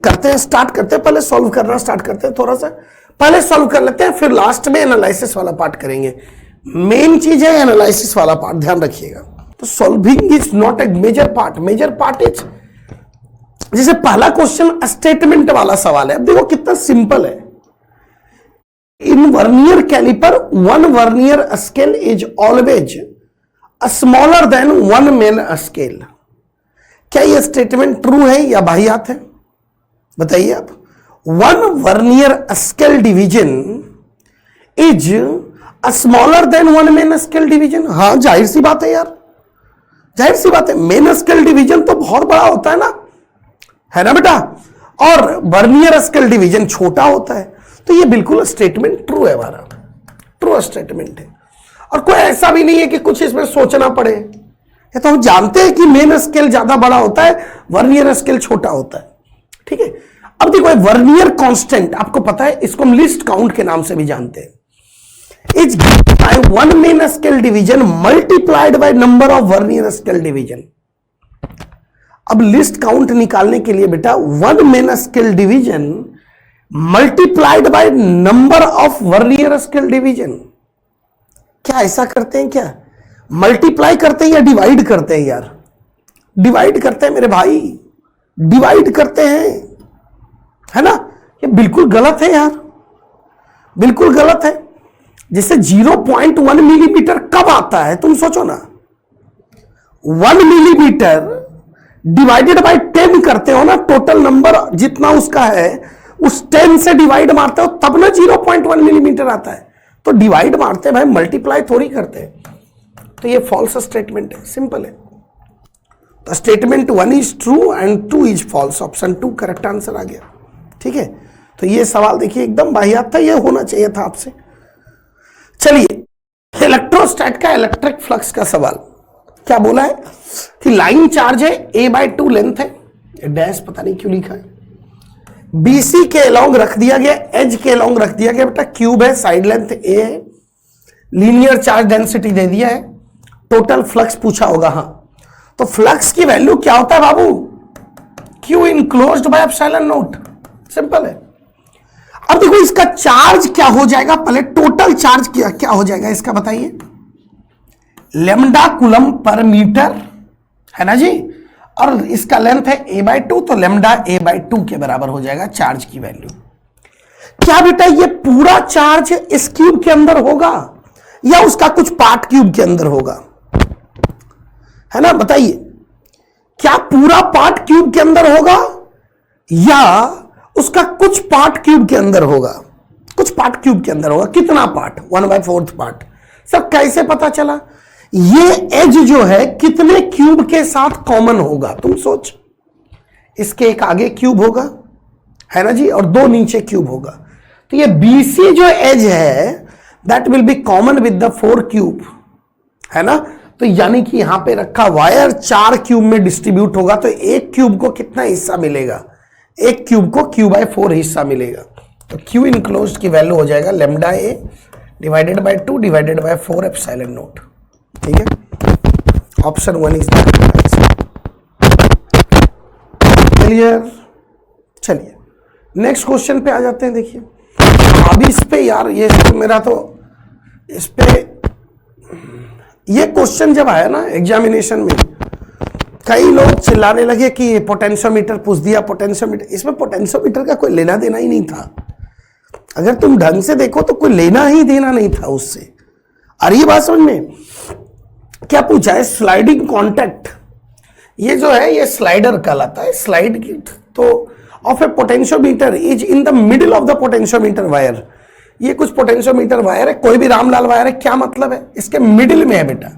करते हैं, स्टार्ट करते हैं, पहले सॉल्व करना स्टार्ट करते हैं, थोड़ा सा पहले सॉल्व कर लेते हैं, फिर लास्ट में एनालिसिस वाला पार्ट करेंगे। मेन चीज है एनालिसिस वाला पार्ट, ध्यान रखिएगा। तो solving is not a major part, major part is, जैसे पहला क्वेश्चन स्टेटमेंट वाला सवाल है। अब देखो कितना सिंपल है। In vernier calliper one vernier scale is always smaller than one main scale. क्या यह स्टेटमेंट ट्रू है या वाहियात है? बताइए आप। One vernier scale division is smaller than one main scale division. हाँ, जाहिर सी बात है यार, जाहिर सी बात है। मेन स्केल डिवीजन तो बहुत बड़ा होता है ना बेटा, और वर्नियर स्केल डिवीजन छोटा होता है। तो ये बिल्कुल स्टेटमेंट ट्रू है, हमारा ट्रू स्टेटमेंट है। और कोई ऐसा भी नहीं है कि कुछ इसमें सोचना पड़े। ये तो हम जानते हैं कि मेन स्केल ज्यादा बड़ा होता है, वर्नियर स्केल छोटा होता है। ठीक है। अब देखो वर्नियर कांस्टेंट आपको पता है, इसको हम लिस्ट काउंट के नाम से भी जानते हैं। Is by one main scale division multiplied by number of vernier scale division. अब लिस्ट काउंट निकालने के लिए बेटा one main scale division multiplied by number of vernier scale division. क्या ऐसा करते हैं क्या? मल्टीप्लाई करते हैं या डिवाइड करते हैं यार? डिवाइड करते हैं मेरे भाई, डिवाइड करते हैं, है ना। ये बिल्कुल गलत है यार, बिल्कुल गलत है। जैसे 0.1 मिलीमीटर कब आता है तुम सोचो ना। 1 मिलीमीटर डिवाइडेड बाय 10 करते हो ना, टोटल नंबर जितना उसका है उस 10 से डिवाइड मारते हो तब ना 0.1 मिलीमीटर आता है। तो डिवाइड मारते हैं भाई, मल्टीप्लाई थोड़ी करते हैं। तो ये फॉल्स स्टेटमेंट है, सिंपल है। तो statement 1 is true and 2 is false. Option 2 correct answer आ गया। ठीक है। तो ये सवाल देखिए एकदम वाहियात था, ये होना चाहिए था आपसे। चलिए, इलेक्ट्रोस्टैट का इलेक्ट्रिक फ्लक्स का सवाल क्या बोला है कि लाइन चार्ज है, a/2 लेंथ है, डैश पता नहीं क्यों लिखा है, BC के अलोंग रख दिया गया, एज के अलोंग रख दिया गया बेटा, क्यूब है, साइड लेंथ a है, लीनियर चार्ज डेंसिटी दे दिया है, टोटल फ्लक्स पूछा होगा। हाँ, तो फ्लक्स की वैल्यू क्या होता है बाबू? Q enclosed by epsilon not, simple है। अब देखो इसका चार्ज क्या हो जाएगा, पहले टोटल चार्ज क्या हो जाएगा इसका बताइए। लैम्डा कूलम पर मीटर है ना जी, और इसका लेंथ है a/2, तो लैम्डा a/2 के बराबर हो जाएगा चार्ज की वैल्यू। क्या बेटा ये पूरा चार्ज इस क्यूब के अंदर होगा या उसका कुछ पार्ट क्यूब के अंदर होगा? है ना, बताइए। क्या पूरा पार्ट क्यूब के अंदर होगा या उसका कुछ पार्ट क्यूब के अंदर होगा? कुछ पार्ट क्यूब के अंदर होगा। कितना पार्ट? 1/4 पार्ट। सर कैसे पता चला? ये एज जो है कितने क्यूब के साथ कॉमन होगा तुम सोच। इसके एक आगे क्यूब होगा, है ना जी, और 2 नीचे क्यूब होगा। तो ये BC जो एज है that will be common with the 4 cube, है ना। तो यानी कि यहां पे रखा वायर 4 क्यूब में डिस्ट्रीब्यूट होगा, तो एक क्यूब को कितना हिस्सा मिलेगा? एक क्यूब को Q/4 हिस्सा मिलेगा। तो Q इनक्लोज्ड की वैल्यू हो जाएगा lambda a divided by 2 divided by 4 epsilon not. ठीक है, ऑप्शन 1 इज क्लियर। चलिए नेक्स्ट क्वेश्चन पे आ जाते हैं। देखिए अभी इस पे यार, ये मेरा तो इस पे ये क्वेश्चन जब आया ना एग्जामिनेशन में, कई लोग चिल्लाने लगे कि पोटेंशियोमीटर पूछ दिया, पोटेंशियोमीटर। इसमें पोटेंशियोमीटर का कोई लेना देना ही नहीं था। अगर तुम ढंग से देखो तो कोई लेना ही देना नहीं था उससे। अरे ये बात समझ में क्या पूछा है? स्लाइडिंग कॉन्टैक्ट, ये जो है ये स्लाइडर कहलाता है। स्लाइड की तो of A potentiometer is in the middle of the potentiometer wire. ये कुछ पोटेंशियोमीटर वायर है, कोई भी रामलाल वायर है। क्या मतलब है? इसके मिडिल में है बेटा।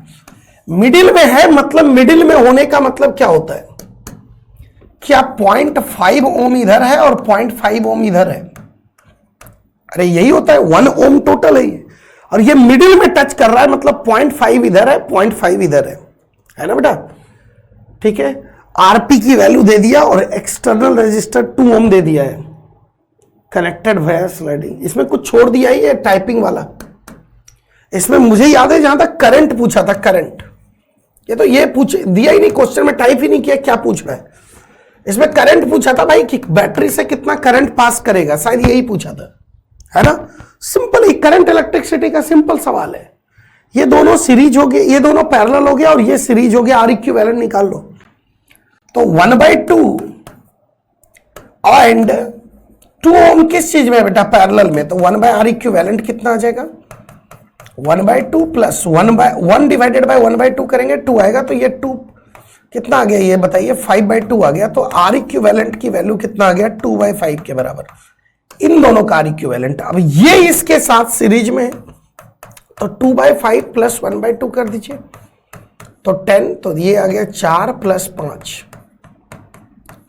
मिडिल में है मतलब मिडिल में होने का मतलब क्या होता है? क्या 0.5 ओम इधर है और 0.5 ओम इधर है? अरे यही होता है, 1 ओम टोटल है ये, और ये मिडिल में टच कर रहा है, मतलब 0.5 इधर है, 0.5 इधर है ना बेटा। ठीक है, आरपी की वैल्यू दे दिया और एक्सटर्नल रेजिस्टर 2 ओम दे दिया है, कनेक्टेड वायर स्लाइडिंग। इसमें कुछ छोड़ दिया ही है टाइपिंग वाला। इसमें मुझे याद है जहां तक करंट पूछा था, करंट, ये तो ये पूछ दिया ही नहीं क्वेश्चन में, टाइप ही नहीं किया क्या पूछ रहा है। इसमें करंट पूछा था भाई कि बैटरी से कितना करंट पास करेगा, शायद यही पूछा था, है ना। सिंपल ही करंट इलेक्ट्रिसिटी का सिंपल सवाल है। ये दोनों सीरीज हो गए, ये दोनों पैरेलल हो गया और ये सीरीज हो गया, आर इक्विवेलेंट निकाल लो। तो 1/2 एंड 2 ओम किस चीज में बेटा, पैरेलल में, तो 1/R इक्विवेलेंट कितना आ जाएगा, 1/2 प्लस 1 डिवाइडेड बाय 1/2 करेंगे 2 आएगा, तो ये 2 कितना आ गया ये बताइए, 5/2 आ गया। तो आर इक्विवेलेंट की वैल्यू कितना आ गया, 2/5 के बराबर। इन दोनों का आर इक्विवेलेंट, अब ये इसके साथ सीरीज में है, तो 2/5 प्लस 1/2 कर दीजिए, तो 10, तो ये आ गया 4 प्लस 5,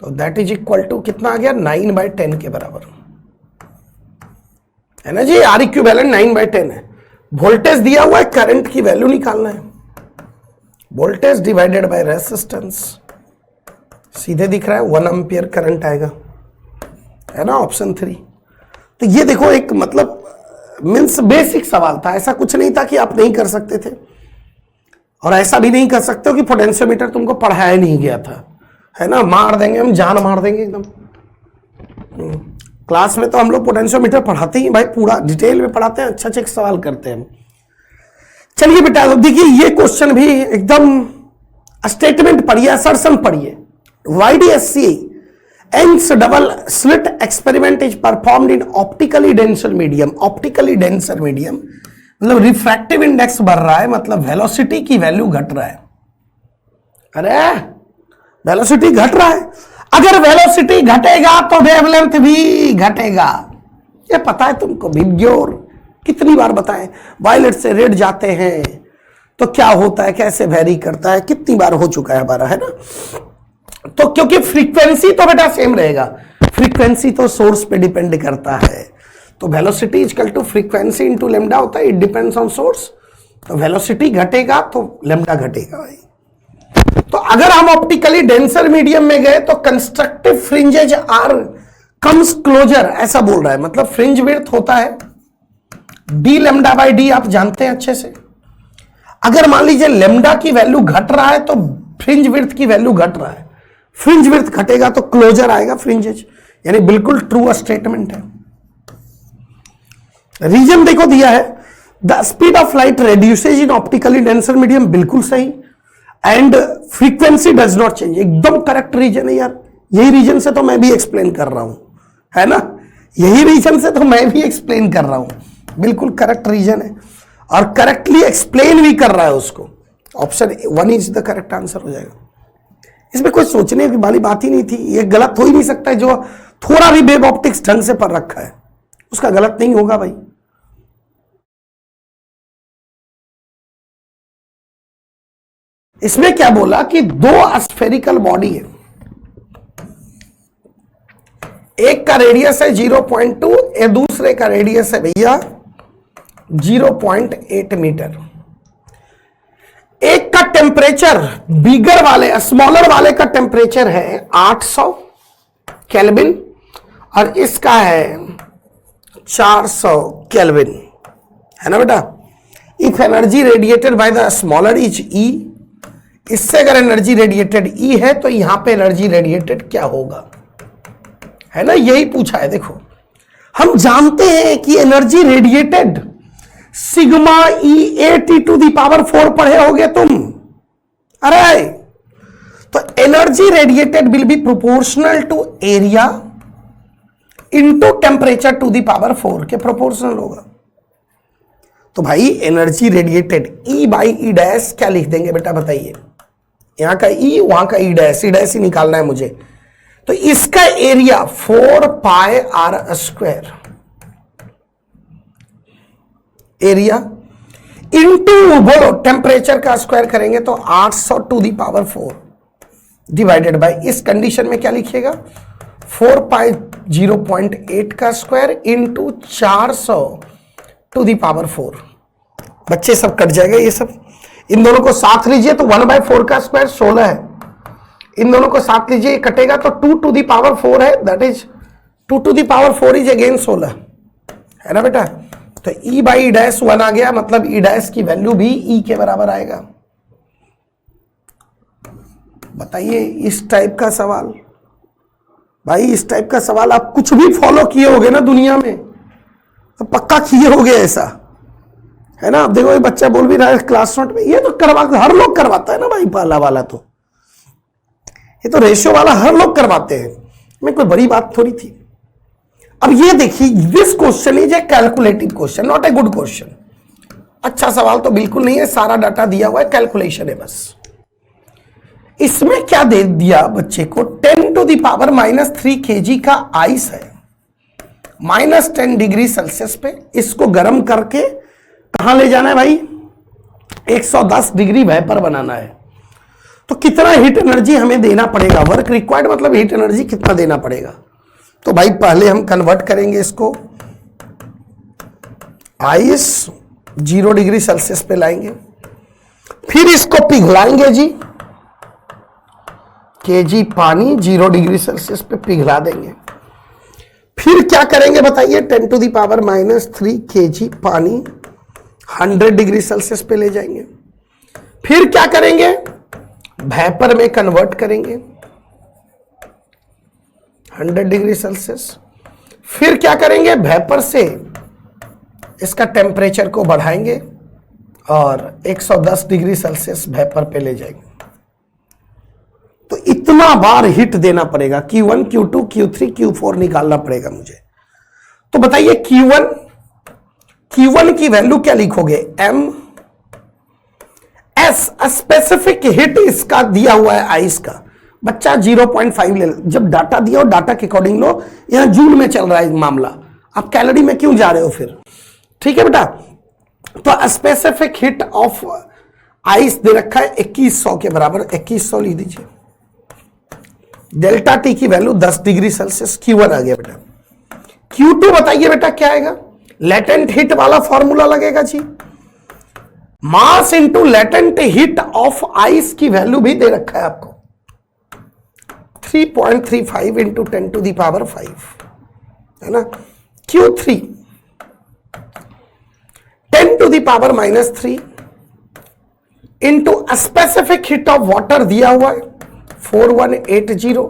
तो दैट इज इक्वल टू कितना आ गया, 9/10 के बराबर, है ना जी। आर इक्विवेलेंट 9/10 है। वोल्टेज दिया हुआ है, करंट की वैल्यू निकालना है, वोल्टेज डिवाइडेड बाय रेजिस्टेंस, सीधे दिख रहा है 1 एम्पियर करंट आएगा, है ना, ऑप्शन 3। तो ये देखो एक मतलब मीन्स बेसिक सवाल था, ऐसा कुछ नहीं था कि आप नहीं कर सकते थे, और ऐसा भी नहीं कर सकते हो कि पोटेंशियोमीटर तुमको पढ़ाया नहीं गया था, है ना। मार देंगे हम, जान मार देंगे एकदम। क्लास में तो हम लोग पोटेंशियोमीटर पढ़ाते ही भाई, पूरा डिटेल में पढ़ाते हैं, अच्छे अच्छे सवाल करते हैं। चलिए बेटा, तो देखिए ये क्वेश्चन भी एकदम स्टेटमेंट पढ़िए, असर्शन पढ़िए। YDSC एंस double slit experiment is performed in optically denser medium. Optically denser medium मतलब रिफ्रैक्टिव इंडेक्स बढ़ रहा है, मतलब वेलोसिटी की वैल्यू घट रहा है। अरे वेलोसिटी घट रहा है, अगर वेलोसिटी घटेगा तो वेवलेंथ भी घटेगा, ये पता है तुमको। विग्योर कितनी बार बताएं, वायलेट से रेड जाते हैं तो क्या होता है, कैसे वेरी करता है, कितनी बार हो चुका है हमारा, है ना। तो क्योंकि फ्रीक्वेंसी तो बेटा सेम रहेगा, फ्रीक्वेंसी तो सोर्स पे डिपेंड करता है, तो velocity equal to frequency into lambda होता है, इट डिपेंड्स ऑन सोर्स। तो वेलोसिटी घटेगा तो लेम्डा घटेगा भाई। तो अगर हम ऑप्टिकली डेंसर मीडियम में गए तो constructive fringes are comes closer, ऐसा बोल रहा है, मतलब फ्रिंज विड्थ होता है डी लेम्डा बाई डी, आप जानते हैं अच्छे से। अगर मान लीजिए लेम्डा की वैल्यू घट रहा है तो फ्रिंज विड्थ की वैल्यू घट रहा है, फ्रिंज विड्थ घटेगा तो क्लोजर आएगा फ्रिंजेज, यानी बिल्कुल ट्रू स्टेटमेंट है। रीजन देखो दिया है, the speed of light रेड्यूसेज in optically denser medium, बिल्कुल सही। And frequency does not change, एकदम करेक्ट रीजन है यार। यही रीजन से तो मैं भी एक्सप्लेन कर रहा हूं, है ना, यही रीजन से तो मैं भी एक्सप्लेन कर रहा हूं, बिल्कुल करेक्ट रीजन है और करेक्टली एक्सप्लेन भी कर रहा है उसको। Option 1 is the correct answer हो जाएगा। इसमें कोई सोचने वाली बात ही नहीं थी, ये गलत हो ही नहीं सकता है। जो थोड़ा भी वेव ऑप्टिक्स ढंग से पढ़ रखा है उसका गलत नहीं होगा भाई। इसमें क्या बोला कि 2 स्फेरिकल बॉडी है, एक का रेडियस है 0.2, दूसरे का रेडियस है भैया 0.8 मीटर। एक का टेम्परेचर बिगर वाले, स्मॉलर वाले का टेम्परेचर है 800 केल्विन और इसका है 400 केल्विन, है ना बेटा। If energy radiated by the smaller is E, इससे अगर एनर्जी रेडिएटेड ई है तो यहां पे एनर्जी रेडिएटेड क्या होगा, है ना, यही पूछा है। देखो हम जानते हैं कि energy radiated sigma E A T to the power 4 पढ़े होगे तुम। अरे तो energy radiated will be proportional to area into temperature to the power 4 के प्रोपोर्शनल होगा। तो भाई energy radiated E by E dash क्या लिख देंगे बेटा बताइए, यहां का ई वहां का ई डैश ही निकालना है मुझे। तो इसका area 4 pi r square area into बोलो टेम्परेचर का स्क्वायर करेंगे तो 800 to the power 4 divided by, इस कंडीशन में क्या लिखिएगा 4 पाई 0.8 का square into 400 to the power 4। बच्चे सब कट जाएगा ये सब, इन दोनों को साथ लीजिए तो 1/4 का स्क्वायर 16 है, इन दोनों को साथ लीजिए कटेगा तो 2 टू दी पावर 4 है, that is 2 to the power 4 is again 16, है ना बेटा। तो ई बाई ई डैश 1 आ गया, मतलब ई डैश की वैल्यू भी ई के बराबर आएगा। बताइए इस टाइप का सवाल भाई इस टाइप का सवाल आप कुछ भी फॉलो किए होगे ना दुनिया में तो पक्का किए होगे ऐसा, है ना। अब देखो ये बच्चा बोल भी रहा है क्लास नोट में, ये तो हर लोग करवाता है ना भाई, पहला वाला तो ये तो रेशियो वाला हर लोग करवाते हैं, में कोई बड़ी बात थोड़ी थी। अब ये देखिए this question is a calculative question, not a good question. अच्छा सवाल तो बिल्कुल नहीं है, सारा डाटा दिया हुआ है, कैलकुलेशन है बस। इसमें क्या दे दिया बच्चे को, 10 to the power -3 kg का आइस है -10 डिग्री सेल्सियस पे, इसको गर्म करके कहां ले जाना है भाई, 110 डिग्री वेपर बनाना है। तो कितना हीट एनर्जी हमें देना पड़ेगा, वर्क रिक्वायर्ड मतलब हीट एनर्जी कितना देना पड़ेगा। तो भाई पहले हम कन्वर्ट करेंगे इसको, आइस 0 डिग्री सेल्सियस पे लाएंगे, फिर इसको पिघलाएंगे जी, केजी पानी 0 डिग्री सेल्सियस पे पिघला देंगे। फिर क्या करेंगे बताइए, 10 to the power -3 kg पानी 100 डिग्री सेल्सियस पे ले जाएंगे। फिर क्या करेंगे, वेपर में कन्वर्ट करेंगे 100 डिग्री सेल्सियस। फिर क्या करेंगे, वेपर से इसका टेम्परेचर को बढ़ाएंगे और 110 डिग्री सेल्सियस वेपर पे ले जाएंगे। तो इतना बार हिट देना पड़ेगा, Q1 Q2 Q3 Q4 निकालना पड़ेगा मुझे। तो बताइए Q1 की वैल्यू क्या लिखोगे, M S स्पेसिफिक हिट इसका दिया हुआ है आइस का, बच्चा 0.5 ले, जब डाटा दिया हो डाटा के अकॉर्डिंग लो। यहां जूल में चल रहा है मामला, आप कैलोरी में क्यों जा रहे हो फिर, ठीक है बेटा। तो स्पेसिफिक हिट ऑफ आइस दे रखा है 2100 के बराबर, 2100 लिख दीजिए। डेल्टा टी की वैल्यू 10 डिग्री सेल्सियस, Q1 आ गया बेटा। Q2 बताइए बेटा क्या आएगा, लेटेंट हिट वाला फॉर्मूला लगेगा जी, mass into latent heat of ice की वैल्यू भी दे रखा है आपको, 3.35 इंटू 10 to the power 5, है ना। Q3 10 to the power -3 into specific heat of water दिया हुआ है 4180,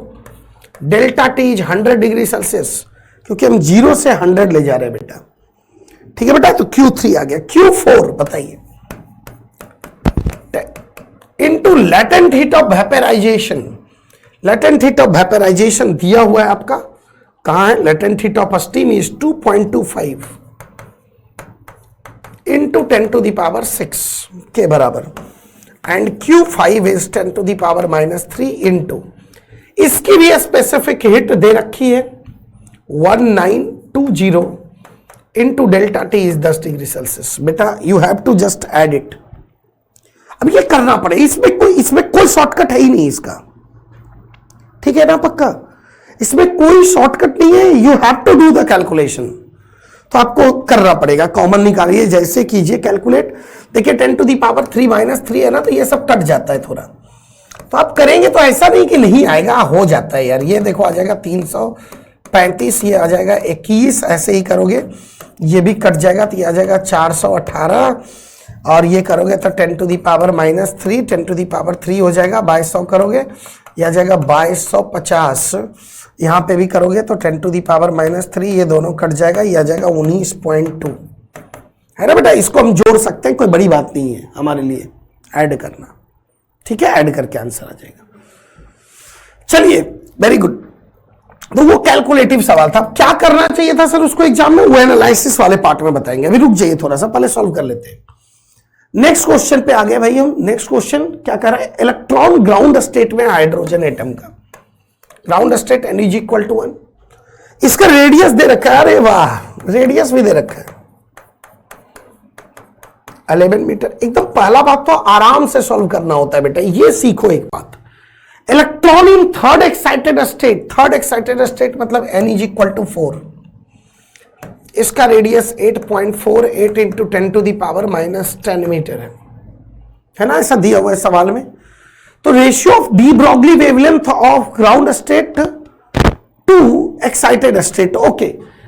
delta T is 100 degree Celsius, क्योंकि हम 0 से 100 ले जा रहे हैं बेटा, ठीक है बेटा। तो Q3 आ गया। Q4 बताइए, into latent heat of vaporisation, latent heat of vaporisation दिया हुआ है आपका, कहां है, latent heat of steam is 2.25 into 10 to the power 6 के बराबर, and Q5 is 10 to the power -3 into, इसकी भी स्पेसिफिक हिट दे रखी है 1920 into delta T is 10 degree Celsius. बेटा you have to just add it, अब ये करना पड़ेगा, इसमें कोई शॉर्टकट है ही नहीं इसका, ठीक है ना पक्का, इसमें कोई शॉर्टकट नहीं है, you have to do the calculation. तो आपको करना पड़ेगा, कॉमन निकालिए, जैसे कीजिए कैलकुलेट। देखिए 10 to the power 3 -3 है ना, तो ये सब कट जाता है थोड़ा, तो आप करेंगे तो ऐसा नहीं कि नहीं आएगा, हो जाता है यार। ये देखो आ जाएगा 335, ये आ जाएगा 21, ऐसे ही करोगे ये भी कट जाएगा, तो ये आ जाएगा 418, और ये करोगे तो 10 to the power -3 10 to the power 3 हो जाएगा, 2200 करोगे, ये आ जाएगा 2250, यहां पे भी करोगे तो 10 to the power -3, ये दोनों कट जाएगा, ये आ जाएगा 19.2, है ना बेटा। इसको हम जोड़ सकते हैं, कोई बड़ी बात नहीं है हमारे लिए ऐड करना, ठीक है, ऐड करके आंसर आ जाएगा। चलिए वेरी गुड। तो वो कैलकुलेटिव सवाल था, क्या करना चाहिए था सर उसको एग्जाम में, वो एनालिसिस वाले पार्ट में बताएंगे, अभी रुक जाइए थोड़ा सा, पहले सॉल्व कर लेते हैं। नेक्स्ट क्वेश्चन पे आ गए भाई हम। नेक्स्ट क्वेश्चन क्या कर रहा है, इलेक्ट्रॉन ग्राउंड स्टेट में हाइड्रोजन एटम का, ग्राउंड स्टेट n = 1, इसका रेडियस दे रखा है, अरे वाह रेडियस भी दे रखा है 11 मीटर। एकदम पहला बात तो आराम से सॉल्व करना होता है बेटा, ये सीखो एक बात। Electron in third excited state मतलब n = 4, इसका radius 8.48 into 10 to the power -10 metre है ना, ऐसा दिया हुआ है सवाल में। तो ratio of de Broglie wavelength of ground state to excited state, okay,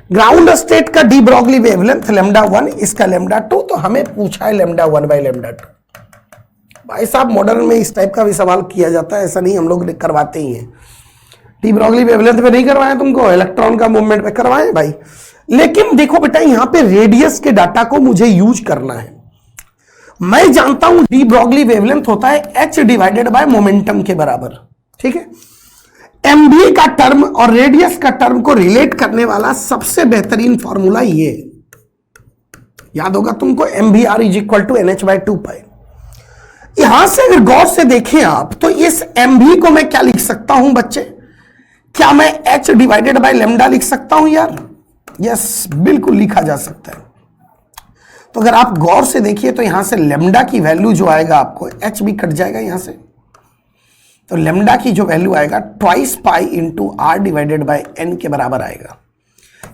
ground state का डी ब्रॉगली वेवलेंथ λ1, इसका λ2, तो हमें पूछा है λ1/λ2। भाई साहब मॉडर्न में इस टाइप का भी सवाल किया जाता है, ऐसा नहीं हम लोग करवाते ही हैं। डी ब्रॉगली वेवलेंथ पे नहीं करवाया तुमको, इलेक्ट्रॉन का मूवमेंट पे करवाए भाई। लेकिन देखो बेटा यहां पे रेडियस के डाटा को मुझे यूज करना है। मैं जानता हूं डी ब्रॉगली वेवलेंथ होता है h डिवाइडेड बाय मोमेंटम के बराबर, ठीक है। एमबी का टर्म और रेडियस का टर्म को रिलेट करने वाला सबसे बेहतरीन फॉर्मूला ये याद होगा तुमको, MVR is equal to NH/2π। यहां से अगर गौर से देखें आप तो इस MV को मैं क्या लिख सकता हूं बच्चे, क्या मैं h डिवाइडेड बाय लेमडा लिख सकता हूं यार? यस, बिल्कुल लिखा जा सकता है। तो अगर आप गौर से देखिए तो यहां से लेमडा की वैल्यू जो आएगा आपको, h भी कट जाएगा यहां से, तो लेमडा की जो वैल्यू आएगा twice pi into r divided by n के बराबर आएगा।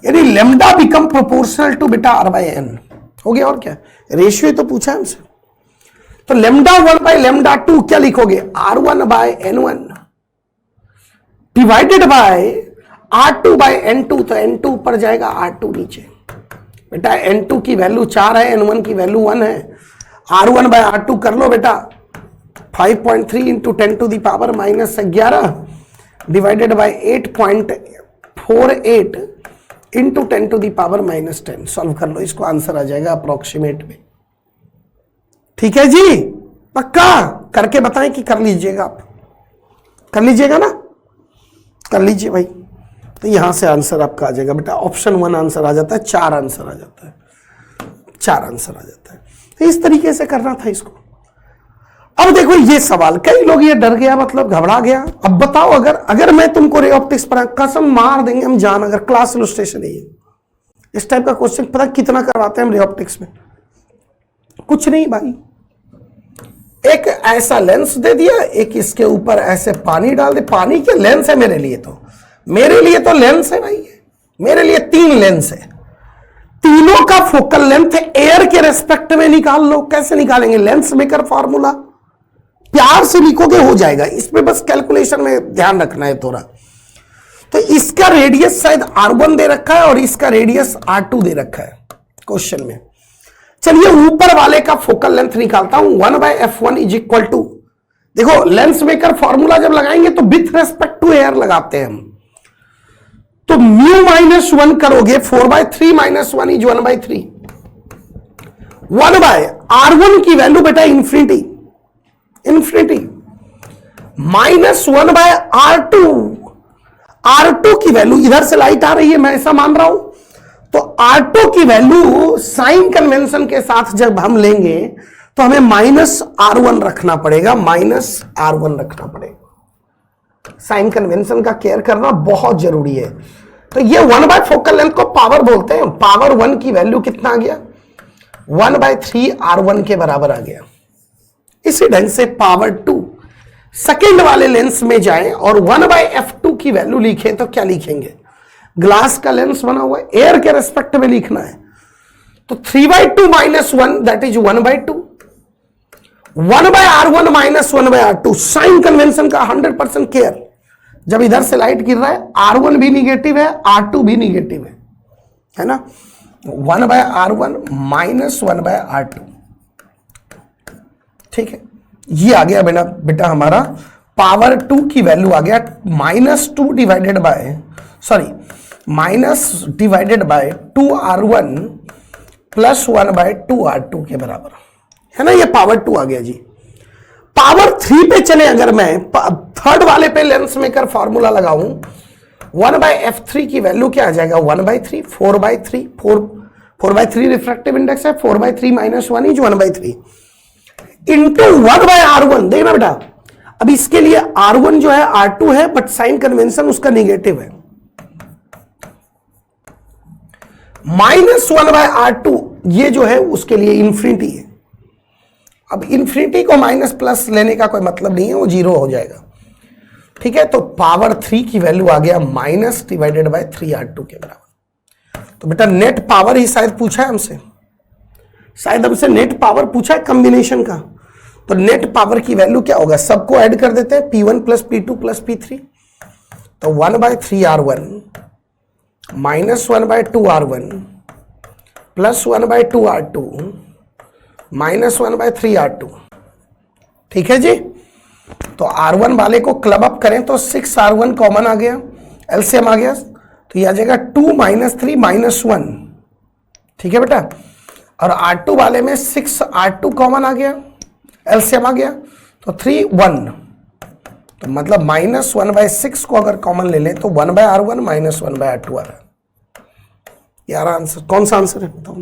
यानी लेमडा बिकम प्रोपोर्शनल टू बेटा आर बाय एन हो गया। और क्या, रेशियो तो पूछा है हमसे। तो लेमडा 1 बाय लेमडा 2 क्या लिखोगे, R1 bye N1 divided by R2 bye N2। तो N2 ऊपर जाएगा, R2 नीचे। बेटा N2 की वैल्यू 4 है, N1 की वैल्यू 1 है। R1 बाय R2 कर लो बेटा, 5.3 into 10 to the power -11 divided by 8.48 into 10 to the power -10। Solve कर लो इसको, आंसर आ जाएगा अप्रोक्सीमेट में। ठीक है जी, पक्का करके बताएं कि कर लीजिएगा आप, कर लीजिएगा ना, कर लीजिए भाई। तो यहां से आंसर आपका आ जाएगा बेटा, ऑप्शन 1 आंसर आ जाता है, 4 आंसर आ जाता है, 4 आंसर आ जाता है। तो इस तरीके से करना था इसको। अब देखो ये सवाल, कई लोग ये डर गया, मतलब घबरा गया। अब बताओ अगर मैं तुमको रे ऑप्टिक्स पढ़ा, कसम मार देंगे हम जान, अगर क्लास इलस्ट्रेशन है ये, इस टाइप का क्वेश्चन पता कितना करवाते हैं हम रे ऑप्टिक्स में? कुछ नहीं भाई, एक ऐसा लेंस दे दिया, एक इसके ऊपर ऐसे पानी डाल दे। पानी के लेंस है मेरे लिए तो लेंस है भाई, मेरे लिए 3 लेंस है, तीनों का फोकल लेंथ एयर के रेस्पेक्ट में निकाल लो। कैसे निकालेंगे? लेंस मेकर फॉर्मूला, प्यार से लिखोगे हो जाएगा। इसमें बस कैलकुलेशन में ध्यान रखना है थोड़ा। तो इसका रेडियस शायद R1 दे रखा है और इसका रेडियस R2 दे रखा है क्वेश्चन में। चलिए ऊपर वाले का फोकल लेंथ निकालता हूं, 1/f1 इज इक्वल टू, देखो लेंस मेकर फॉर्मूला जब लगाएंगे तो विथ रेस्पेक्ट टू एयर लगाते हैं हम, तो μ-1 करोगे, 4/3 - 1 इज 1/3। 1/R1 की वैल्यू बेटा इंफिनिटी, -1/R2, R2 की वैल्यू, इधर से लाइट आ रही है मैं ऐसा मान रहा हूं, तो R2 की वैल्यू साइन कन्वेंशन के साथ जब हम लेंगे तो हमें -R1 रखना पड़ेगा, -R1 रखना पड़ेगा। साइन कन्वेंशन का केयर करना बहुत जरूरी है। तो ये 1 फोकल लेंथ को पावर बोलते हैं। पावर 1 की वैल्यू कितना आ गया, 1/3R1 के बराबर आ गया। इसी ढंग से पावर 2 सेकेंड वाले लेंस में जाएं और 1/f2 की वैल्यू लिखें तो क्या लिखेंगे? ग्लास का लेंस बना हुआ है, एयर के रेस्पेक्ट में लिखना है, तो 3/2 - 1 that is 1/2। 1/R1 - 1/R2, sign convention का 100% केयर। जब इधर से लाइट गिर रहा है, R1 भी निगेटिव है, R2 भी निगेटिव है ना। 1/R1 - 1/R2, ठीक है। ये आ गया बेटा हमारा पावर 2 की वैल्यू आ गया -2 divided by, sorry -2R1 plus 1/2R2 के बराबर है ना। ये पावर 2 आ गया जी। पावर 3 पे चले, अगर मैं थर्ड वाले पे लेंस मेकर फॉर्मूला लगाऊं, 1/f3 की वैल्यू क्या आ जाएगा, 1/3, 4/3, 4/3 रिफ्रैक्टिव इंडेक्स है, 4/3 - 1 इज 1/3 इंटू 1/R1। देखना बेटा, अब इसके लिए R1 जो है R2 है, बट साइन कन्वेंशन उसका निगेटिव है, -1/R2 ये जो है उसके लिए इंफिनिटी है। अब इंफिनिटी को माइनस प्लस लेने का कोई मतलब नहीं है, वो 0 हो जाएगा, ठीक है। तो पावर 3 की वैल्यू आ गया -3/3R2 के बराबर। तो बेटा नेट पावर ही शायद पूछा है हमसे, शायद हमसे नेट पावर पूछा है कॉम्बिनेशन का। तो नेट पावर की वैल्यू क्या होगा, सबको ऐड कर देते हैं, P1 + P2 + P3, तो 1/3R1 -1/2R1 plus 1/2R2 -1/3R2, ठीक है जी। तो R1 वाले को क्लब अप करें तो 6R1 कॉमन आ गया, एलसीएम आ गया, तो ये आ जाएगा 2 - 3 - 1। ठीक है बेटा। और R2 वाले में 6R2 कॉमन आ गया, एलसीएम आ गया, तो 3 1, तो मतलब -1/6 को अगर कॉमन ले लें तो 1/R1 - 1/R2 आ रहा है। यार आंसर कौन सा आंसर है बताओ?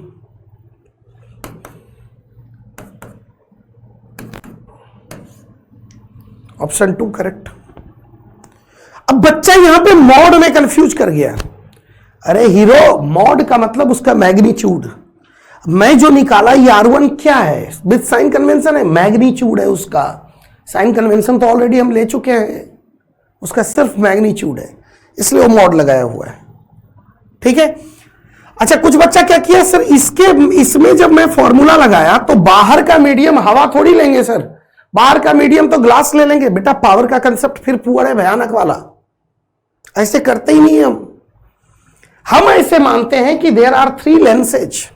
Option 2 correct. अब बच्चा यहां पे मॉड में कंफ्यूज कर गया। अरे हीरो, मॉड का मतलब उसका मैग्नीट्यूड। मैं जो निकाला ये R1 क्या है? विद साइन कन्वेंशन है, मैग्नीट्यूड है उसका। साइन कन्वेंशन तो ऑलरेडी हम ले चुके हैं, उसका सिर्फ मैग्नीट्यूड है, इसलिए वो मॉड लगाया हुआ है। ठीक है। अच्छा, कुछ बच्चा क्या किया सर, इसमें जब मैं फॉर्मूला लगाया तो बाहर का मीडियम हवा थोड़ी लेंगे सर, बाहर का मीडियम तो ग्लास ले लेंगे। बेटा पावर का कंसेप्ट फिर पुअर है, भयानक वाला, ऐसे करते ही नहीं हम ऐसे मानते हैं कि there are 3 lenses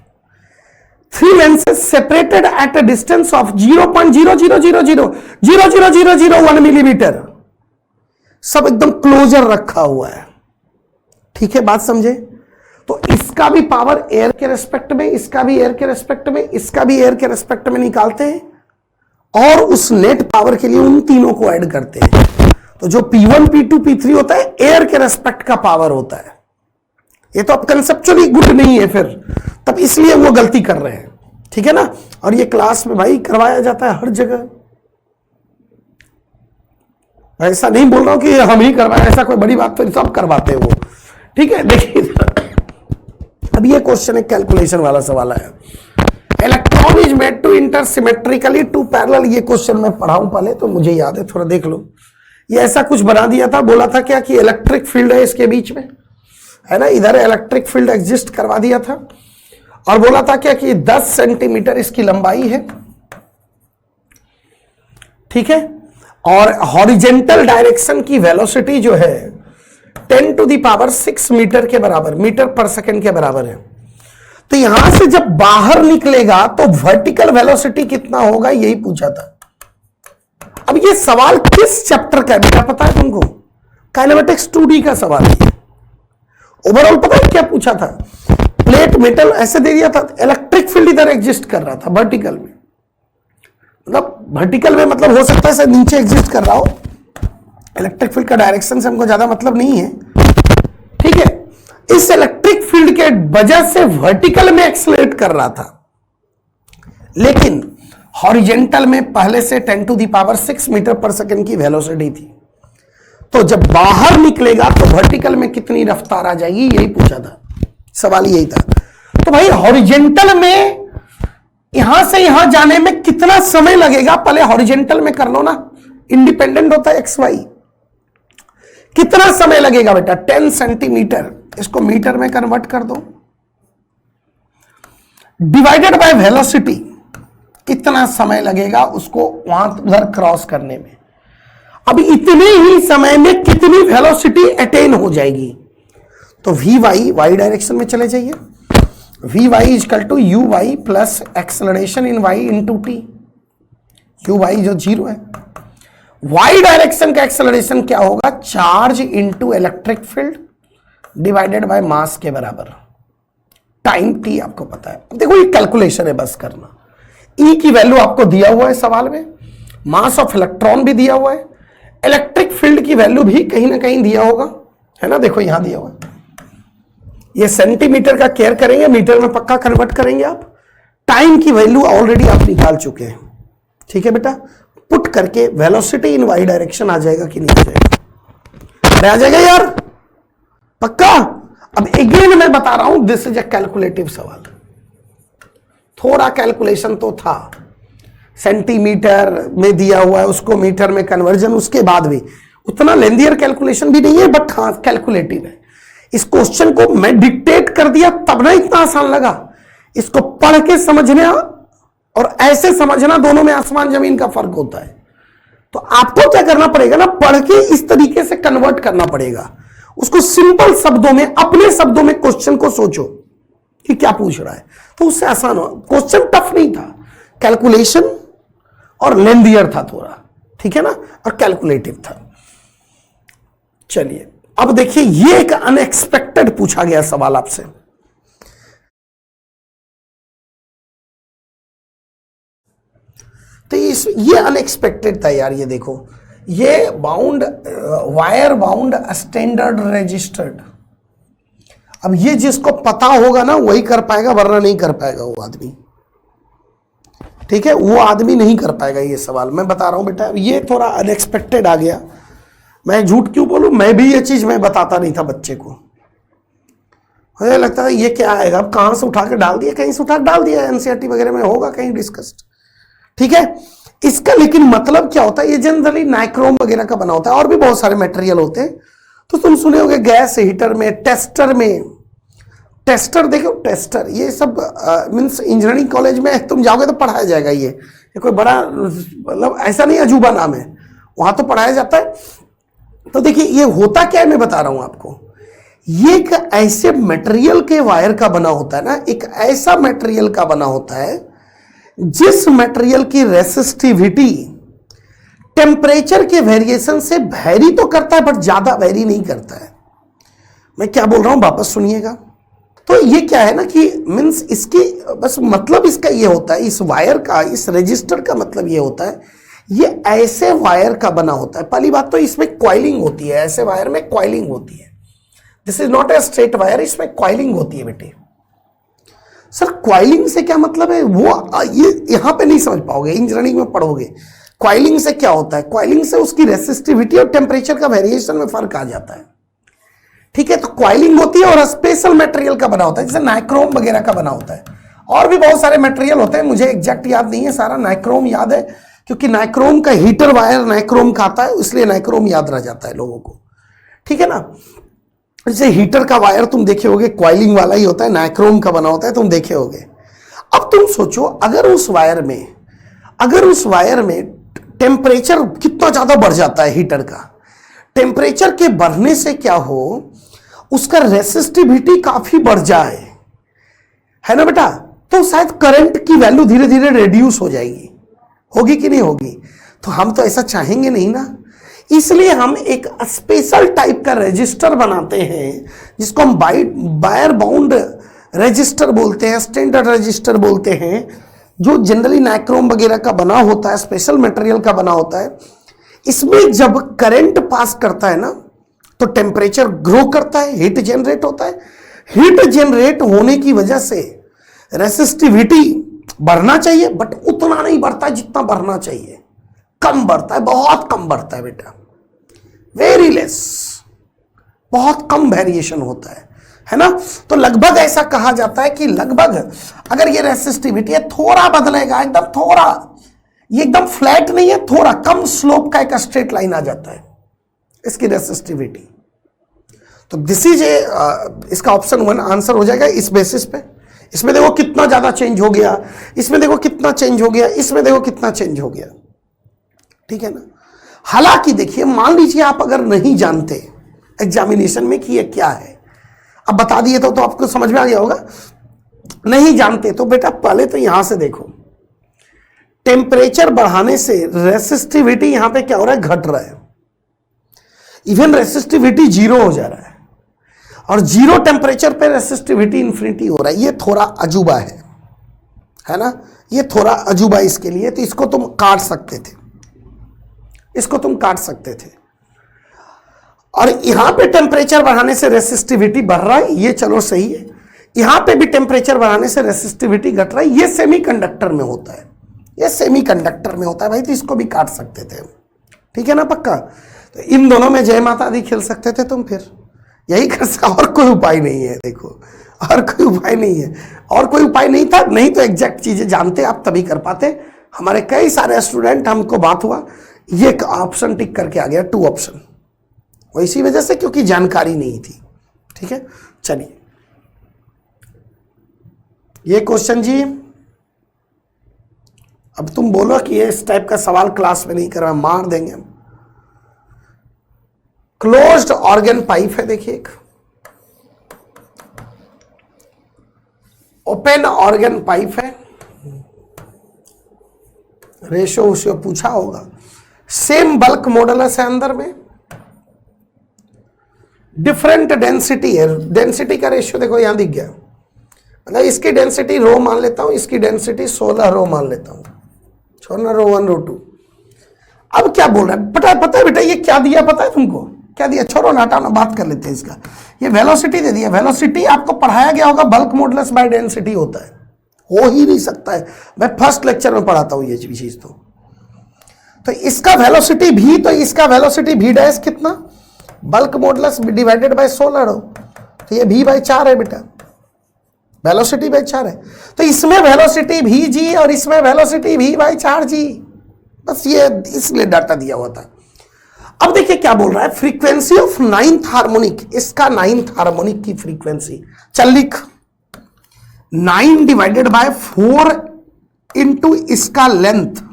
separated at a distance of 0.000000001 millimetre, सब एकदम क्लोजर रखा हुआ है। ठीक है, बात समझे? तो इसका भी पावर एयर के रेस्पेक्ट में, इसका भी एयर के रेस्पेक्ट में, इसका भी एयर के रेस्पेक्ट में निकालते हैं और उस नेट पावर के लिए उन तीनों को ऐड करते हैं। तो जो P1 P2 P3 होता है एयर के रेस्पेक्ट का पावर होता है। ये तो अब कंसेप्चुअली गुड नहीं है फिर, तब इसलिए वो गलती कर रहे हैं। ठीक है ना। और ये क्लास में भाई करवाया जाता है हर जगह, ऐसा नहीं बोल रहा हूं कि हम ही करवाए, ऐसा कोई बड़ी बात तो सब करवाते हैं वो। ठीक है, देखिए अब ये क्वेश्चन एक कैलकुलेशन वाला सवाल है। Electron is made to enter symmetrically to parallel. ये क्वेश्चन मैं पढ़ाऊं पहले तो मुझे याद है, थोड़ा देख लो। ये ऐसा कुछ बना दिया था, बोला था क्या कि इलेक्ट्रिक फील्ड है इसके बीच में, है ना, इधर इलेक्ट्रिक फील्ड एग्जिस्ट करवा दिया था और बोला था क्या कि 10 सेंटीमीटर इसकी लंबाई है। ठीक है। और हॉरिजेंटल डायरेक्शन की वेलोसिटी जो है 10⁶ मीटर के बराबर, मीटर पर सेकंड के बराबर है। तो यहां से जब बाहर निकलेगा तो वर्टिकल वेलोसिटी कितना होगा, यही पूछा था। अब ये सवाल किस चैप्टर का है बेटा पता है तुमको? काइनेमेटिक्स 2D का सवाल है। ओवरऑल पता है क्या पूछा था? प्लेट मेटल ऐसे दे दिया था, इलेक्ट्रिक फील्ड इधर एग्जिस्ट कर रहा था वर्टिकल में, मतलब वर्टिकल में मतलब हो सकता है सर नीचे एग्जिस्ट कर रहा हो, इलेक्ट्रिक फील्ड का डायरेक्शन से हमको ज्यादा मतलब नहीं है। ठीक है। इस इलेक्ट्रिक फील्ड के वजह से वर्टिकल में एक्सेलरेट कर रहा था, लेकिन हॉरिजेंटल में पहले से 10⁶ मीटर पर सेकंड की वेलोसिटी थी। तो जब बाहर निकलेगा तो वर्टिकल में कितनी रफ्तार आ जाएगी, यही पूछा था, सवाल यही था। तो भाई हॉरिजेंटल में यहां से यहां जाने में कितना समय लगेगा, पहले हॉरिजेंटल में कर लो ना, इंडिपेंडेंट होता है XY। कितना समय लगेगा बेटा? 10 सेंटीमीटर, इसको मीटर में कन्वर्ट कर दो, डिवाइडेड बाय वेलोसिटी, कितना समय लगेगा उसको वहां उधर क्रॉस करने में। अब इतने ही समय में कितनी वेलोसिटी अटेन हो जाएगी? तो Vy y डायरेक्शन में चले जाइए, Vy equal to uy plus acceleration in y into t. uy जो 0 है, y डायरेक्शन का एक्सेलरेशन क्या होगा? Charge into electric field divided by mass के बराबर, टाइम t आपको पता है। देखो ये कैलकुलेशन है, बस करना। E की वैल्यू आपको दिया हुआ है सवाल में, मास ऑफ इलेक्ट्रॉन भी दिया हुआ है, इलेक्ट्रिक फील्ड की वैल्यू भी कहीं ना कहीं दिया होगा, है ना, देखो यहां दिया हुआ है। ये सेंटीमीटर का केयर करेंगे, मीटर में पक्का कन्वर्ट करेंगे आप। टाइम की वैल्यू ऑलरेडी आप निकाल चुके हैं। ठीक है बेटा, पुट करके वेलोसिटी इन वाई डायरेक्शन आ जाएगा कि नहीं आ जाएगा? अरे आ जाएगा यार, पक्का। अब अगेन मैं बता रहा हूं, दिस इज अ कैलकुलेटिव सवाल, थोड़ा कैलकुलेशन तो था, सेंटीमीटर में दिया हुआ है, उसको मीटर में कन्वर्जन, उसके बाद भी उतना लेंथियर कैलकुलेशन भी नहीं है, बट हाँ कैलकुलेटिव है। इस क्वेश्चन को मैं डिक्टेट कर दिया तब ना इतना आसान लगा, इसको पढ़ के समझना और ऐसे समझना, दोनों में आसमान जमीन का फर्क होता है। तो आपको क्या करना पड़ेगा ना, पढ़ के इस तरीके से कन्वर्ट करना पड़ेगा उसको, सिंपल शब्दों में, अपने शब्दों में क्वेश्चन को सोचो कि क्या पूछ रहा है, तो उससे आसान हो। क्वेश्चन टफ नहीं था, कैलकुलेशन और लेंथियर था थोड़ा, ठीक है ना, और कैलकुलेटिव था। चलिए अब देखिए, ये एक अनएक्सपेक्टेड पूछा गया सवाल आपसे। तो ये अनएक्सपेक्टेड था यार। ये देखो, ये bound wire bound standard registered. अब ये जिसको पता होगा ना वही कर पाएगा, वरना नहीं कर पाएगा वो आदमी। ठीक है, वो आदमी नहीं कर पाएगा ये सवाल, मैं बता रहा हूं बेटा। ये थोड़ा अनएक्सपेक्टेड आ गया। मैं झूठ क्यों बोलूं, मैं भी ये चीज मैं बताता नहीं था बच्चे को। मुझे लगता है ये क्या आएगा, अब कहां से उठा के डाल दिया, कहीं से उठा के डाल दिया, एनसीईआरटी वगैरह में होगा कहीं डिस्कस्ड। ठीक है, इसका लेकिन मतलब क्या होता है, ये जनरली नाइक्रोम वगैरह का बना होता है, और भी बहुत सारे मटेरियल होते हैं। तो तुम सुने होगे गैस हीटर में, टेस्टर में, टेस्टर देखो, टेस्टर, ये सब मीन्स इंजीनियरिंग कॉलेज में तुम जाओगे तो पढ़ाया जाएगा। ये कोई बड़ा मतलब ऐसा नहीं अजूबा नाम है, वहां तो पढ़ाया जाता है। तो देखिए ये होता क्या है, मैं बता रहा हूं आपको। ये एक ऐसे मटेरियल के वायर का बना होता है ना, एक ऐसा मटेरियल का बना होता है जिस मटेरियल की रेसिस्टिविटी टेम्परेचर के वेरिएशन से वेरी तो करता है, बट ज्यादा वेरी नहीं करता है। मैं क्या बोल रहा हूं वापस सुनिएगा। तो ये क्या है ना कि मीन्स इसकी बस मतलब इसका ये होता है, इस वायर का, इस रजिस्टर का मतलब ये होता है, ये ऐसे वायर का बना होता है। पहली बात तो इसमें कॉइलिंग होती है, ऐसे वायर में कॉइलिंग होती है। This is not a straight wire, इसमें कॉइलिंग होती है बेटे। सर कॉइलिंग से क्या मतलब है, वो ये यहां पे नहीं समझ पाओगे, इंजीनियरिंग में पढ़ोगे। कॉइलिंग से क्या होता है, कॉइलिंग से उसकी रेसिस्टिविटी और टेम्परेचर का वेरिएशन में फर्क आ जाता है। ठीक है, तो कॉइलिंग होती है और स्पेशल मटेरियल का बना होता है, जैसे नाइक्रोम वगैरह का बना होता है। और भी बहुत सारे मटेरियल होते हैं, मुझे एग्जैक्ट याद नहीं है सारा। नाइक्रोम याद है क्योंकि नाइक्रोम का हीटर वायर नाइक्रोम का आता है, इसलिए नाइक्रोम याद रह जाता है लोगों को। ठीक है ना, जैसे हीटर का वायर तुम देखे होगे कॉइलिंग वाला ही होता है, नाइक्रोम का बना होता है, तुम देखे होगे। अब तुम सोचो, अगर उस वायर में टेम्परेचर कितना ज्यादा बढ़ जाता है हीटर का, टेम्परेचर के बढ़ने से क्या हो, उसका रेसिस्टिविटी काफी बढ़ जाए, है ना बेटा, तो शायद करंट की वैल्यू धीरे धीरे रिड्यूस हो जाएगी। होगी कि नहीं होगी? तो हम तो ऐसा चाहेंगे नहीं ना, इसलिए हम एक स्पेशल टाइप का रजिस्टर बनाते हैं जिसको हम वायर बाउंड रजिस्टर बोलते हैं, स्टैंडर्ड रजिस्टर बोलते हैं, जो जनरली नाइक्रोम वगैरह का बना होता है, स्पेशल मटेरियल का बना होता है। इसमें जब करंट पास करता है ना, तो टेम्परेचर ग्रो करता है, हीट जनरेट होता है। हीट जनरेट होने की वजह से रेसिस्टिविटी बढ़ना चाहिए, बट उतना नहीं बढ़ता जितना बढ़ना चाहिए, कम बढ़ता है, बहुत कम बढ़ता है बेटा, वेरी लेस, बहुत कम वेरिएशन होता है ना। तो लगभग ऐसा कहा जाता है कि लगभग अगर ये रेसिस्टिविटी है, थोड़ा बदलेगा, एकदम थोड़ा, ये एकदम फ्लैट नहीं है, थोड़ा कम स्लोप का एक स्ट्रेट लाइन आ जाता है इसकी रेसिस्टिविटी। तो दिस इज इसका ऑप्शन 1 आंसर हो जाएगा इस बेसिस पे। इसमें देखो कितना ज्यादा चेंज हो गया, इसमें देखो कितना चेंज हो गया, इसमें देखो कितना चेंज हो गया। ठीक है ना। हालांकि देखिए, मान लीजिए आप अगर नहीं जानते एग्जामिनेशन में कि ये क्या है, अब बता दिए तो आपको समझ में आ गया होगा। नहीं जानते तो बेटा पहले तो यहां से देखो, टेम्परेचर बढ़ाने से रेसिस्टिविटी यहां पे क्या हो रहा है, घट रहा है। इवन रेसिस्टिविटी 0 हो जा रहा है, और 0 टेम्परेचर पे रेसिस्टिविटी इंफिनिटी हो रहा है। ये थोड़ा अजूबा है ना, ये थोड़ा अजूबा इसके लिए। तो इसको तुम काट सकते थे, इसको तुम काट सकते थे। और यहां पे टेम्परेचर बढ़ाने से रेसिस्टिविटी बढ़ रहा है, ये चलो सही है। यहां पे भी टेम्परेचर बढ़ाने से रेसिस्टिविटी घट रहा है, ये सेमीकंडक्टर में होता है, ये सेमीकंडक्टर में होता है भाई। तो इसको भी काट सकते थे, ठीक है ना, पक्का। तो इन दोनों में जय माता दी खेल सकते थे तुम, फिर यही कर सकते, और कोई उपाय नहीं है। देखो, और कोई उपाय नहीं है, और कोई उपाय नहीं था। नहीं तो एग्जैक्ट चीजें जानते आप तभी कर पाते। हमारे कई सारे स्टूडेंट, हमको बात हुआ, ये एक ऑप्शन टिक करके आ गया, 2 ऑप्शन, वो इसी वजह से क्योंकि जानकारी नहीं थी। ठीक है, चलिए ये क्वेश्चन जी, अब तुम बोलो कि ये इस टाइप का सवाल क्लास में नहीं करवा, मार देंगे हम। क्लोज्ड ऑर्गन पाइप है, देखिए एक ओपन ऑर्गन पाइप है, रेशो उसे पूछा होगा, सेम बल्क मॉडुलस है अंदर में, डिफरेंट डेंसिटी है। डेंसिटी का रेशियो देखो यहां दिख गया, मतलब इसकी डेंसिटी रो मान लेता हूं, इसकी डेंसिटी 16 रो मान लेता हूं, छोड़ना रो 1 रो 2। अब क्या बोल रहा है, पता है बेटा ये क्या दिया, पता है तुमको क्या दिया? छोड़ो ना, हटाओ ना, बात कर लेते हैं इसका। ये वेलोसिटी दे दिया। वेलोसिटी आपको पढ़ाया गया होगा बल्क मॉडुलस बाय डेंसिटी होता है, हो ही नहीं सकता है। मैं फर्स्ट लेक्चर में पढ़ाता हूं ये चीज। तो इसका वेलोसिटी भी, तो इसका वेलोसिटी भी डैश कितना, बल्क मॉडुलस डिवाइडेड बाय 16 रो, तो ये भी बाय 4 है बेटा, वेलोसिटी बाय 4 है। तो इसमें वेलोसिटी भी जी और इसमें वेलोसिटी भी बाय 4 जी, बस ये इसलिए डाटा दिया हुआ था। अब देखिए क्या बोल रहा है, फ्रीक्वेंसी ऑफ 9th हार्मोनिक, इसका 9th हार्मोनिक की फ्रीक्वेंसी, चल लिख 9 डिवाइडेड बाय 4 इंटू इसका लेंथ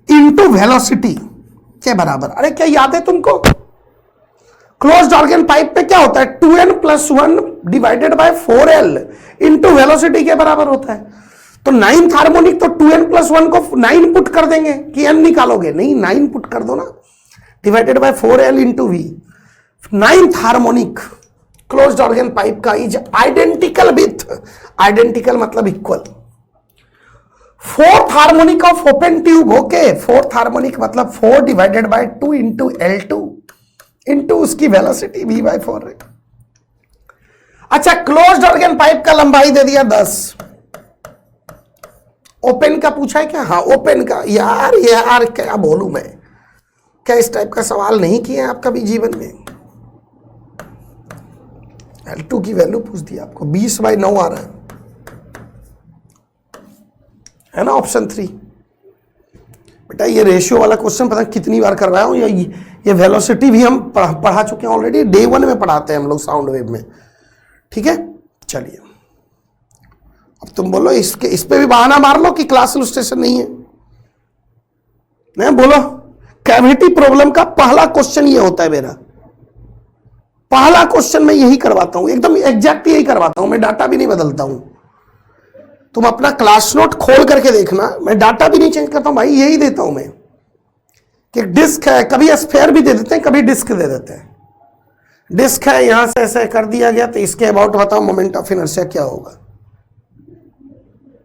इंटू वेलोसिटी के बराबर। अरे क्या याद है तुमको, क्लोज्ड ऑर्गन पाइप पे क्या होता है, 2n + 1 divided by 4l into velocity के बराबर होता है। तो 9th हार्मोनिक तो 2n + 1 को 9 पुट कर देंगे कि n निकालोगे, नहीं 9 पुट कर दो ना, divided by 4l into v। 9th harmonic closed organ pipe का इज आइडेंटिकल विथ, आइडेंटिकल मतलब equal. 4th harmonic of open tube, okay 4th harmonic मतलब 4 divided bye 2 into L2 into उसकी वेलोसिटी v बाय 4 है। अच्छा, closed organ pipe का लंबाई दे दिया 10, open का पूछा है क्या? हाँ ओपन का। यार क्या बोलूं मैं, क्या इस टाइप का सवाल नहीं किए आप कभी जीवन में? L2 की वैल्यू पूछ दी आपको, 20/9 आ रहा है ना, ऑप्शन 3। बेटा ये रेशियो वाला क्वेश्चन पता कितनी बार करवाया हूं, ये वेलोसिटी भी हम पढ़ा चुके हैं ऑलरेडी, डे 1 में पढ़ाते हैं हम लोग साउंड वेव में, ठीक है। चलिए अब तुम बोलो इस पे भी बहाना मार लो कि क्लास इलस्ट्रेशन नहीं है, नहीं बोलो। कैविटी प्रॉब्लम का पहला क्वेश्चन ये होता है मेरा, पहला क्वेश्चन मैं यही करवाता हूं, एकदम एग्जैक्ट यही करवाता हूं, मैं डाटा भी नहीं बदलता हूं। तुम अपना क्लास नोट खोल करके देखना, मैं डाटा भी नहीं चेंज करता हूं भाई, यही देता हूं मैं कि डिस्क है, कभी स्फीयर भी दे देते हैं, कभी डिस्क दे देते हैं। डिस्क है, यहां से ऐसे कर दिया गया, तो इसके अबाउट बताओ मोमेंट ऑफ इनर्शिया क्या होगा।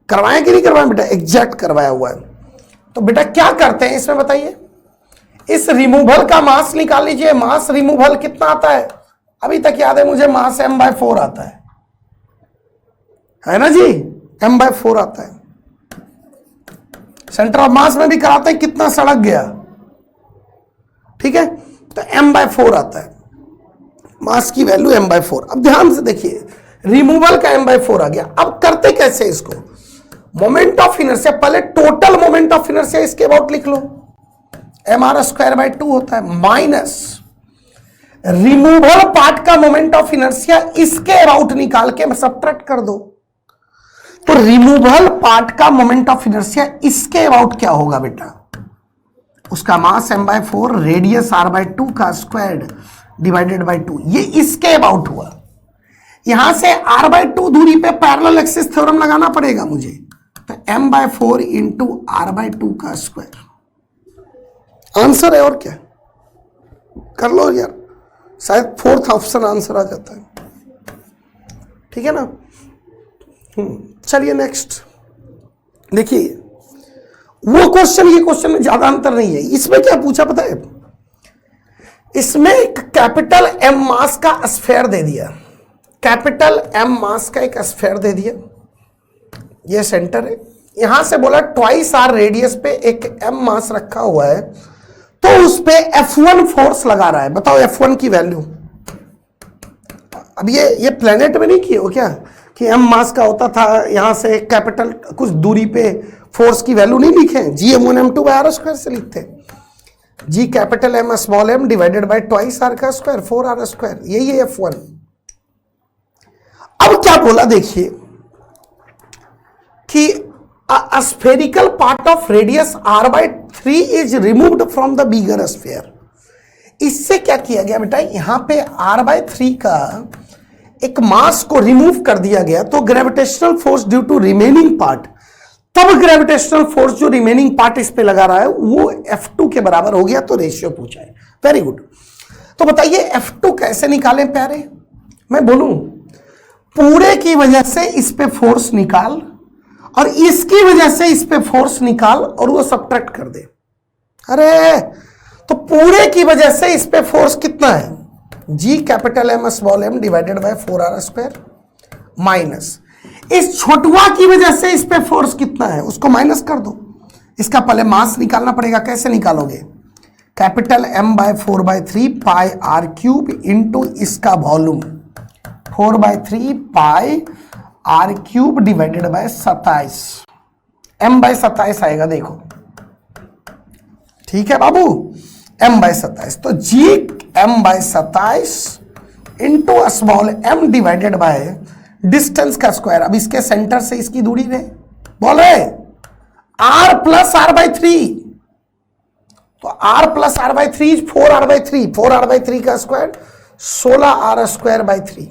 करवाएं कि नहीं करवाएं बेटा? एग्जैक्ट करवाया हुआ है। तो बेटा क्या करते हैं इसमें बताइए, इस रिमूवल का मास निकाल लीजिए। मास रिमूवल कितना आता है, अभी तक याद है मुझे, मास m/4 आता है ना जी, m/4 आता है। सेंटर ऑफ मास में भी कराते हैं, कितना सड़क गया, ठीक है, तो m/4 आता है, मास की वैल्यू m/4। अब ध्यान से देखिए, रिमूवल का m/4 आ गया। अब करते कैसे इसको, मोमेंट ऑफ इनर्शिया, पहले टोटल मोमेंट ऑफ इनर्शिया इसके अबाउट लिख लो, mr²/2 होता है, माइनस रिमूवल पार्ट का मोमेंट ऑफ इनर्शिया इसके अबाउट निकाल के सब्ट्रैक्ट कर दो। तो रिमूवल पार्ट का मोमेंट ऑफ इनर्शिया इसके अबाउट क्या होगा बेटा, उसका मास m/4 रेडियस r/2 का स्क्वायर्ड डिवाइडेड बाय 2, ये इसके अबाउट हुआ। यहां से r/2 दूरी पे पैरेलल एक्सिस थ्योरम लगाना पड़ेगा मुझे, तो m/4 इंटू r/2 का स्क्वायर आंसर है। और क्या कर लो यार, शायद 4th ऑप्शन आंसर आ जाता है, ठीक है ना। चलिए नेक्स्ट देखिए, वो क्वेश्चन ये क्वेश्चन में ज्यादा अंतर नहीं है। इसमें क्या पूछा पता है, इसमें एक कैपिटल M मास का स्फीयर दे दिया, कैपिटल M मास का एक स्फीयर दे दिया, ये सेंटर है, यहां से बोला ट्वाइस r रेडियस पे एक M मास रखा हुआ है, तो उस पे F1 फोर्स लगा रहा है। बताओ F1 की वैल्यू। अब ये प्लेनेट में नहीं किए हो क्या कि M मास का होता था, यहां से कैपिटल कुछ दूरी पे फोर्स की वैल्यू नहीं लिखे, Gm1m2/r² से लिखते, G capital M small m divided by twice r का स्क्वायर 4r², यही है F1। अब क्या बोला देखिए कि a spherical part of radius r/3 is removed from the bigger sphere। इससे क्या किया गया बेटा, यहां पे r/3 का एक मास को रिमूव कर दिया गया, तो gravitational force due to remaining part, तब ग्रेविटेशनल फोर्स जो रिमेनिंग पार्ट इस पे लगा रहा है वो F2 के बराबर हो गया, तो रेशियो पूछा है। Very good. तो बताइए F2 कैसे निकालें प्यारे? मैं बोलूं पूरे की वजह से इस पे फोर्स निकाल और इसकी वजह से इस पे फोर्स निकाल और वो सबट्रैक्ट कर दे। अरे तो पूरे की वजह से इस पे फोर्स कितना है? G capital M small m divided bye 4r² minus इस छोटुआ की वजह से इस पे फोर्स कितना है उसको माइनस कर दो। इसका पहले मास निकालना पड़ेगा। कैसे निकालोगे? Capital M by 4/3 pi r³ into इसका volume 4/3 pi r³ divided by 27। M bye 27 आएगा, देखो ठीक है बाबू, M बाय 27। तो G M bye 27 into small m divided by distance का स्क्वायर। अब इसके सेंटर से इसकी दूरी रहे, बोल रहे r प्लस r/3, तो r plus r/3 4r/3, 4r/3 का स्क्वायर 16r²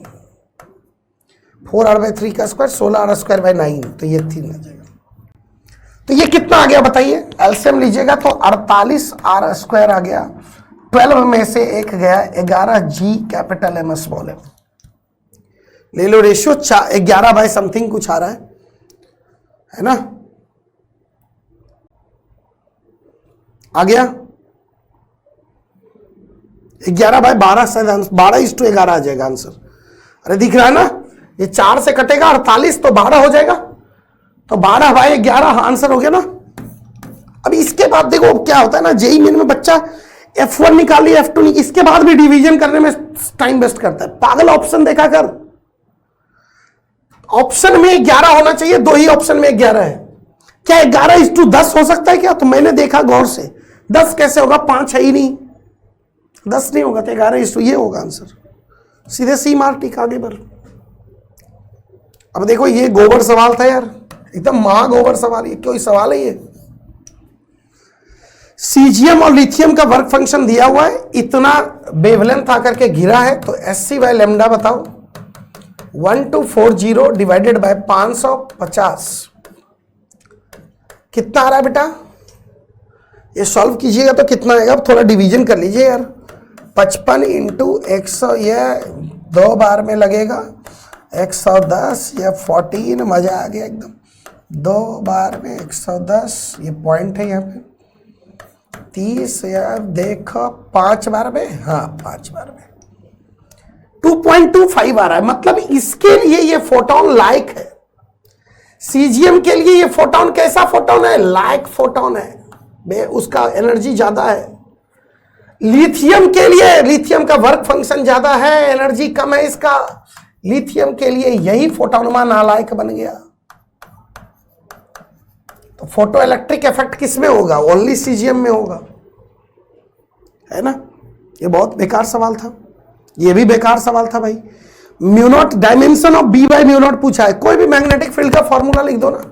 4r/3 का स्क्वायर 16r² 9, तो ये 3 आ जाएगा। तो ये कितना आ गया बताइए? एलसीएम लीजिएगा तो 48r² आ गया। 12 में से एक गया 11G capital M small m। ले लो रेशियो 11 बाय समथिंग कुछ आ रहा है ना? आ गया 11 बाय 12 शायद 12:11 आ जाएगा आंसर। अरे दिख रहा है ना, ये 4 से कटेगा 48 तो 12 हो जाएगा, तो 12 बाय 11 आंसर हो गया ना। अब इसके बाद देखो क्या होता है ना, जेईई मेन में बच्चा F1 निकाल लिया F2 नहीं, इसके बाद भी डिवीजन करने में टाइम वेस्ट करता है। पागल ऑप्शन देखा कर, ऑप्शन में 11 होना चाहिए, 2 ही ऑप्शन में 11 है। क्या 11:10 हो सकता है क्या? तो मैंने देखा गौर से, 10 कैसे होगा? 5 है ही नहीं, 10 नहीं होगा, तो 11:, ये होगा आंसर। सीधे सी मार, टिक आगे बढ़। अब देखो ये गोबर सवाल था यार, एकदम महागोबर सवाल, ये कोई सवाल है ये? सीजियम और लिथियम का वर्क फंक्शन दिया हुआ है, इतना वेवलेंथ आकर के गिरा है, तो Sc बाय लैम्डा बताओ 1240 डिवाइडेड बाय 550 कितना आ रहा है बेटा? ये सॉल्व कीजिएगा तो कितना आएगा? अब थोड़ा डिवीजन कर लीजिए यार। 55 इंटू 100, यह 2 बार में लगेगा 110 या 14, मजा आ गया एकदम। 2 बार में 110, ये पॉइंट है यहाँ पे 30, या देखो 5 बार में, हाँ 5 बार में 2.25 आ रहा है। मतलब इसके लिए ये फोटोन लाइक है। सीजियम के लिए ये फोटोन कैसा फोटोन है? लाइक फोटोन है, उसका एनर्जी ज्यादा है। लिथियम के लिए, लिथियम का वर्क फंक्शन ज्यादा है, एनर्जी कम है इसका। लिथियम के लिए यही फोटोनमा नालायक बन गया। तो फोटो इलेक्ट्रिक इफेक्ट किस में होगा? ओनली सीजियम में होगा, है ना? ये बहुत बेकार सवाल था, ये भी बेकार सवाल था भाई। Mu naught dimension of B by mu naught पूछा है, कोई भी मैग्नेटिक फील्ड का फॉर्मूला लिख दो ना।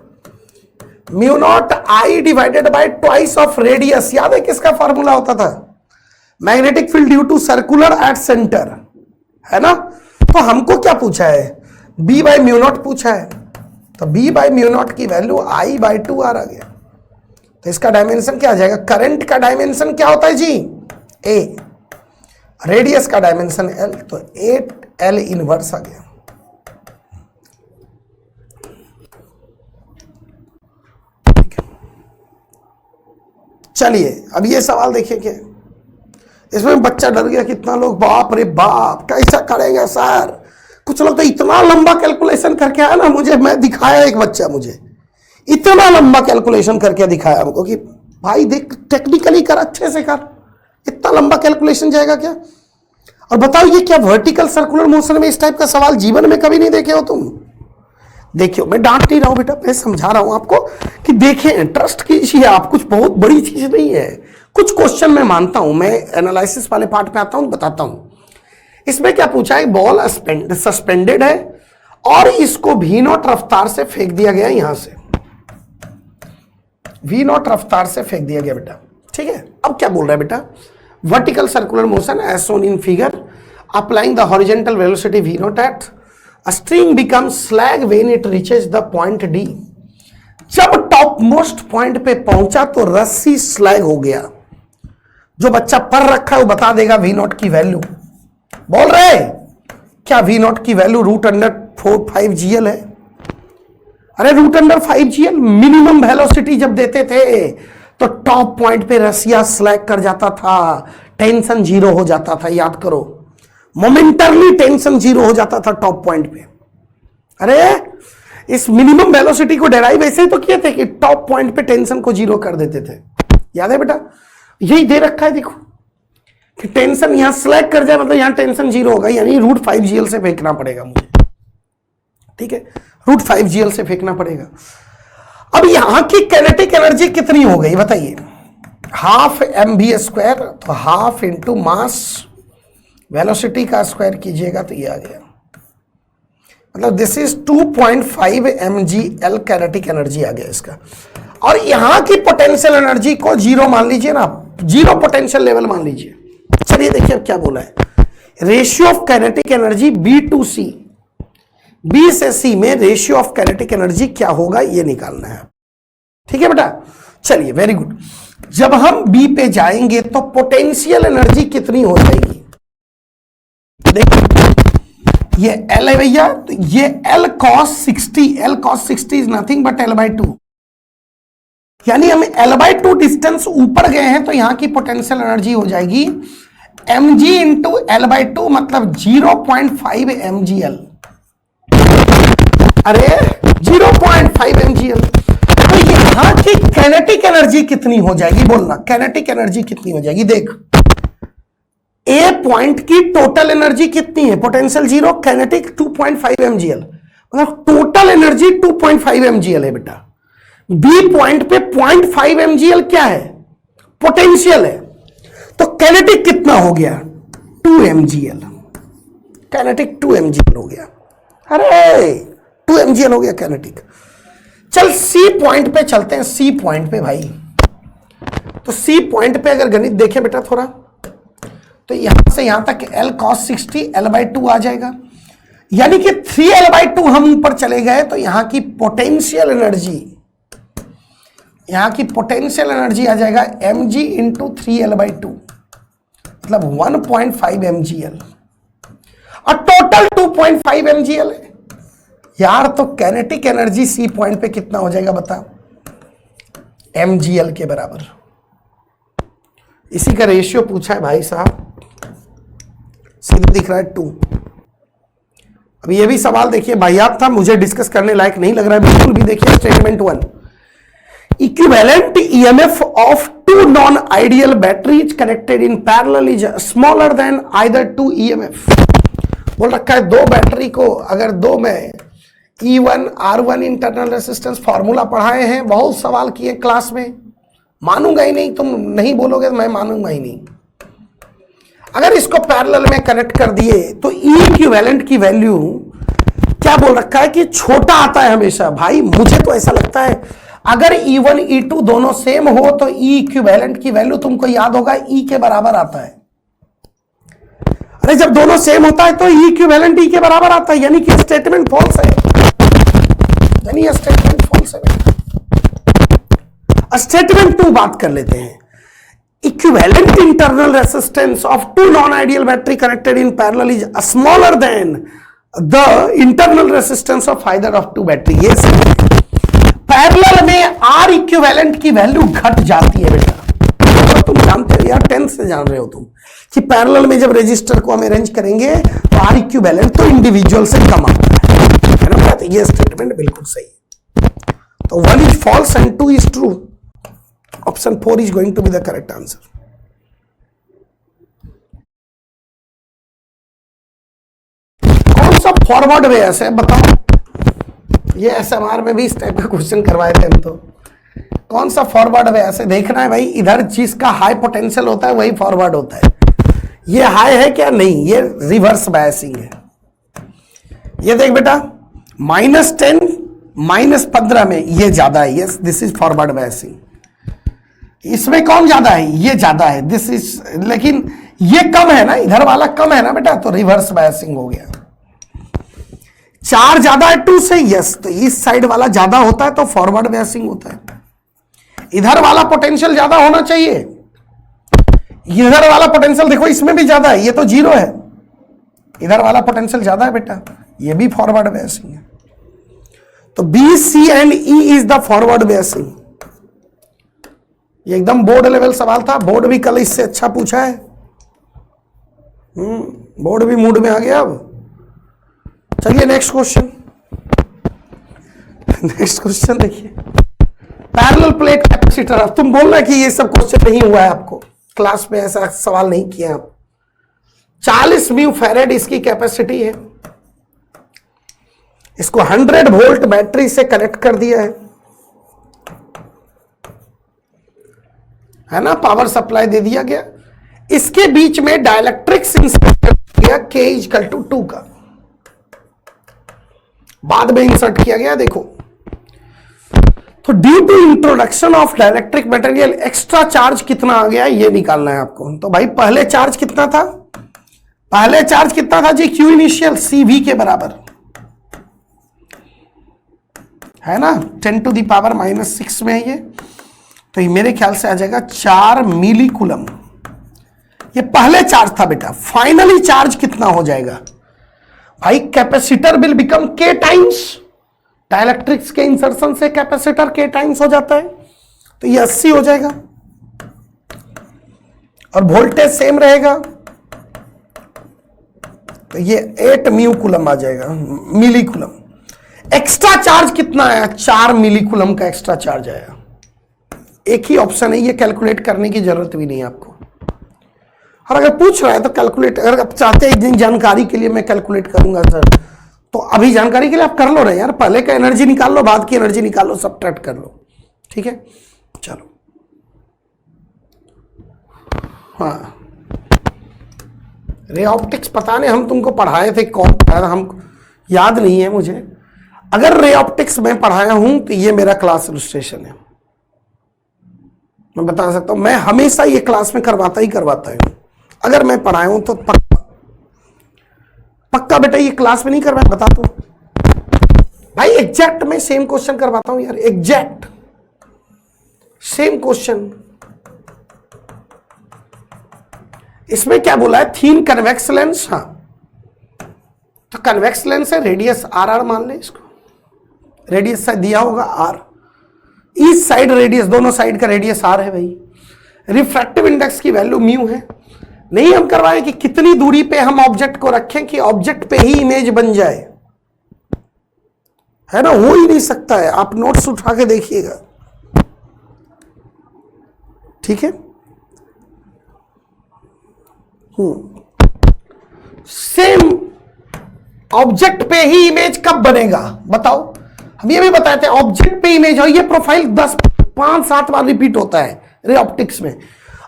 Mu naught I divided by twice of radius, याद है किसका फॉर्मूला होता था? Magnetic field due to circular at centre, है ना? तो हमको क्या पूछा है? बी बाय म्यू नॉट पूछा है, तो बी बाय म्यू नॉट की वैल्यू आई बाय 2r आ गया। तो इसका डायमेंशन क्या आ जाएगा? करंट का डायमेंशन क्या होता है जी? ए। रेडियस का डायमेंशन l, तो 8l इनवर्स आ गया। चलिए अब ये सवाल देखिए क्या इसमें बच्चा डर गया। कितना लोग बाप रे बाप कैसा करेंगे सर, कुछ लोग तो इतना लंबा कैलकुलेशन करके आया ना मुझे, मैं दिखाया एक बच्चा मुझे इतना लंबा कैलकुलेशन करके दिखाया हमको कि भाई देख टेक्निकली कर, अच्छे से कर, इतना लंबा कैलकुलेशन जाएगा क्या? और बताओ ये क्या वर्टिकल सर्कुलर मोशन में इस टाइप का सवाल जीवन में कभी नहीं देखे हो तुम? देखियो मैं डांट नहीं रहा हूं बेटा, मैं समझा रहा हूं आपको कि देखें, ट्रस्ट कीजिए आप, कुछ बहुत बड़ी चीज नहीं है। कुछ क्वेश्चन मैं मानता हूं, मैं एनालिसिस वाले पार्ट पे आता हूं, बताता हूं। इसमें क्या पूछा है? बॉल सस्पेंडेड है और इसको v0 रफ्तार से फेंक दिया गया, यहां से v0 रफ्तार से फेंक दिया गया बेटा, ठीक है। अब क्या बोल रहा है बेटा? Vertical circular motion as shown in figure, applying the horizontal velocity v0 at a string becomes slag when it reaches the point D. जब टॉप मोस्ट पॉइंट पे पहुंचा तो रस्सी स्लैग हो गया। जो बच्चा पढ़ रखा है वो बता देगा वी नॉट की वैल्यू। बोल रहे क्या वी नॉट की वैल्यू √5GL है? अरे √5GL मिनिमम वेलोसिटी जब देते थे तो टॉप पॉइंट पे रसिया स्लैग कर जाता था, टेंशन 0 हो जाता था। याद करो, मोमेंटरली टेंशन 0 हो जाता था टॉप पॉइंट पे। अरे इस मिनिमम वेलोसिटी को डेराइव ऐसे ही तो किए थे कि टॉप पॉइंट पे टेंशन को 0 कर देते थे। याद है बेटा? यही दे रखा है, देखो कि टेंशन यहां स्लैग कर जाए मतलब यहां टेंशन 0 होगा, यानी √5GL से फेंकना पड़ेगा मुझे। ठीक है, √5GL से फेंकना पड़ेगा। अब यहां की काइनेटिक एनर्जी कितनी हो गई बताइए? ½ mv², तो ½ इंटू मास वेलोसिटी का स्क्वायर कीजिएगा तो ये आ गया। मतलब this is 2.5 mgl kinetic energy आ गया इसका। और यहां की पोटेंशियल एनर्जी को 0 मान लीजिए ना, 0 पोटेंशियल लेवल मान लीजिए। चलिए देखिए अब क्या बोला है। Ratio of kinetic energy B to C, B से C में रेशियो ऑफ काइनेटिक एनर्जी क्या होगा ये निकालना है। ठीक है बेटा, चलिए वेरी गुड। जब हम B पे जाएंगे तो पोटेंशियल एनर्जी कितनी हो जाएगी? देखिए ये L है भैया, तो ये L cos 60, L cos 60 is nothing but L/2, यानी हम L/2 डिस्टेंस ऊपर गए हैं तो यहां की पोटेंशियल एनर्जी हो जाएगी mg इंटू L/2, मतलब 0.5 mgl। अरे 0.5 mgl, तो यहां की काइनेटिक एनर्जी कितनी हो जाएगी? बोलना काइनेटिक एनर्जी कितनी हो जाएगी? देख, ए पॉइंट की टोटल एनर्जी कितनी है? पोटेंशियल 0, काइनेटिक 2.5 mgl, मतलब टोटल एनर्जी 2.5 mgl है बेटा। बी पॉइंट पे 0.5 mgl क्या है? पोटेंशियल है। तो काइनेटिक कितना हो गया? 2 mgl। काइनेटिक 2 mgl हो गया। अरे 2 mgl हो गया काइनेटिक। चल सी पॉइंट पे चलते हैं। सी पॉइंट पे भाई, तो सी पॉइंट पे अगर गणित देखें बेटा थोड़ा, तो यहां से यहां तक L cos 60 L/2 आ जाएगा, यानी कि 3L/2 हम ऊपर चले गए तो यहां की पोटेंशियल एनर्जी, यहां की पोटेंशियल एनर्जी आ जाएगा mg इंटू 3L/2, मतलब 1.5 mgl, और टोटल 2.5 mgl है यार। तो काइनेटिक एनर्जी सी पॉइंट पे कितना हो जाएगा बता? mgl के बराबर। इसी का रेशियो पूछा है भाई साहब, सीधे दिख रहा है 2। अब ये भी सवाल देखिए वाहियात था, मुझे डिस्कस करने लायक नहीं लग रहा है बिल्कुल भी। देखिए statement 1, equivalent EMF of 2 non ideal batteries connected in parallel is smaller than either 2 EMF. बोल रखा है दो बैटरी को अगर दो में E1 R1 internal resistance formula पढ़ाए हैं, बहुत सवाल किए क्लास में, मानूंगा ही नहीं, तुम नहीं बोलोगे तो मैं मानूंगा ही नहीं। अगर इसको पैरेलल में कनेक्ट कर दिए तो ई इक्विवेलेंट की वैल्यू क्या बोल रखा है कि छोटा आता है हमेशा। भाई मुझे तो ऐसा लगता है अगर E1 E2 दोनों सेम हो तो ई इक्विवेलेंट की वैल्यू तुमको याद होगा ई के बराबर आता है। अरे जब दोनों सेम होता है तो ई इक्विवेलेंट ई के बराबर आता है, यानी कि स्टेटमेंट फॉल्स है, यानी ये स्टेटमेंट फॉल्स है। स्टेटमेंट 2 बात कर लेते हैं। Equivalent internal resistance of 2 non ideal battery connected in parallel is smaller than the internal resistance of either of 2 battery. ये पैरेलल में आर इक्विवेलेंट की वैल्यू घट जाती है बेटा, तो तुम जानते हो यार, 10th से जान रहे हो तुम कि पैरेलल में जब रजिस्टर को हम अरेंज करेंगे तो आर इक्विवेलेंट तो इंडिविजुअल से कम आता है ना। तो ये स्टेटमेंट बिल्कुल सही है। तो 1 is false and 2 is true. Option 4 is going to be the correct answer. कौन सा फॉरवर्ड वे है बताओ? ये एसएमआर में भी इस टाइप का क्वेश्चन करवाए थे हम तो। कौन सा फॉरवर्ड वे ऐसे देखना है भाई, इधर जिसका हाई पोटेंशियल होता है वही फॉरवर्ड होता है। ये हाई है क्या? नहीं, ये रिवर्स बायसिंग है। ये देख बेटा -10 -15 में ये ज्यादा है, yes this is forward biasing. इसमें कौन ज्यादा है? ये ज्यादा है, दिस इज, लेकिन ये कम है ना, इधर वाला कम है ना बेटा, तो रिवर्स बायसिंग हो गया। 4 ज्यादा है 2 से, यस, तो इस साइड वाला ज्यादा होता है तो फॉरवर्ड बेसिंग होता है। इधर वाला पोटेंशियल ज्यादा होना चाहिए, इधर वाला पोटेंशियल देखो इसमें भी ज्यादा है, ये तो 0 है, इधर वाला पोटेंशियल ज्यादा है बेटा, ये भी फॉरवर्ड बेसिंग है। तो B, C and E is the forward biasing. ये एकदम बोर्ड लेवल सवाल था, बोर्ड भी कल इससे अच्छा पूछा है। बोर्ड भी मूड में आ गया। अब चलिए नेक्स्ट क्वेश्चन। नेक्स्ट क्वेश्चन देखिए, पैरेलल प्लेट कैपेसिटर। अब तुम बोल रहे कि ये सब क्वेश्चन नहीं हुआ है आपको, क्लास में ऐसा सवाल नहीं किया आप। 40 म्यू फैरेड इसकी कैपेसिटी है, इसको 100 वोल्ट बैटरी से कनेक्ट कर दिया है ना, पावर सप्लाई दे दिया गया। इसके बीच में डाइलेक्ट्रिक्स इंसर्ट किया गया K = 2 का, बाद में इंसर्ट किया गया। देखो, तो due to introduction of dielectric material extra charge कितना आ गया ये निकालना है आपको। तो भाई पहले चार्ज कितना था, पहले चार्ज कितना था जी, Q इनिशियल CV के बराबर है ना, 10⁻⁻⁶ में है ये, तो ये मेरे ख्याल से आ जाएगा 4 मिली कूलम। ये पहले चार्ज था बेटा, फाइनली चार्ज कितना हो जाएगा भाई, capacitor will become K times, dielectrics के इंसर्शन से कैपेसिटर K टाइम्स हो जाता है, तो ये 80 हो जाएगा और वोल्टेज सेम रहेगा, तो ये 8 म्यू कूलम आ जाएगा, मिली कूलम। एक्स्ट्रा चार्ज कितना आया, 4 मिली कूलम का एक्स्ट्रा चार्ज आया। एक ही ऑप्शन है, ये कैलकुलेट करने की जरूरत भी नहीं है आपको, और अगर पूछ रहा है तो कैलकुलेट, अगर आप चाहते हैं जानकारी के लिए मैं कैलकुलेट करूंगा सर, तो अभी जानकारी के लिए आप कर लो ना यार, पहले का एनर्जी निकाल लो, बाद की एनर्जी निकाल लो, सब्ट्रैक्ट कर लो, ठीक है। चलो हाँ, रे ऑप्टिक्स पता नहीं हम तुमको पढ़ाए थे, कौन पढ़ाया था हमको याद नहीं है मुझे। अगर रे ऑप्टिक्स में पढ़ाया हूं तो ये मेरा क्लास इलस्ट्रेशन है, मैं बता सकता हूं, मैं हमेशा ये क्लास में करवाता ही करवाता हूं। अगर मैं पढ़ाया हूं तो पक्का पक्का बेटा ये क्लास में नहीं करवाया, बता दो भाई, एग्जैक्ट मैं सेम क्वेश्चन करवाता हूं यार, एग्जैक्ट सेम क्वेश्चन। इसमें क्या बोला है, थीन कन्वेक्स लेंस, हाँ, तो कन्वेक्स लेंस है, रेडियस RR मान ले इसको, रेडियस से दिया होगा R, इस साइड रेडियस, दोनों साइड का रेडियस R है भाई। रिफ्रैक्टिव इंडेक्स की वैल्यू म्यू है। नहीं हम करवाएं कि कितनी दूरी पे हम ऑब्जेक्ट को रखें कि ऑब्जेक्ट पे ही इमेज बन जाए, है ना, हो ही नहीं सकता है, आप नोट्स उठा के देखिएगा, ठीक है। सेम ऑब्जेक्ट पे ही इमेज कब बनेगा बताओ, हम ये भी बताए थे, ऑब्जेक्ट पे इमेज हो, ये प्रोफाइल 5-7 बार रिपीट होता है रे ऑप्टिक्स में।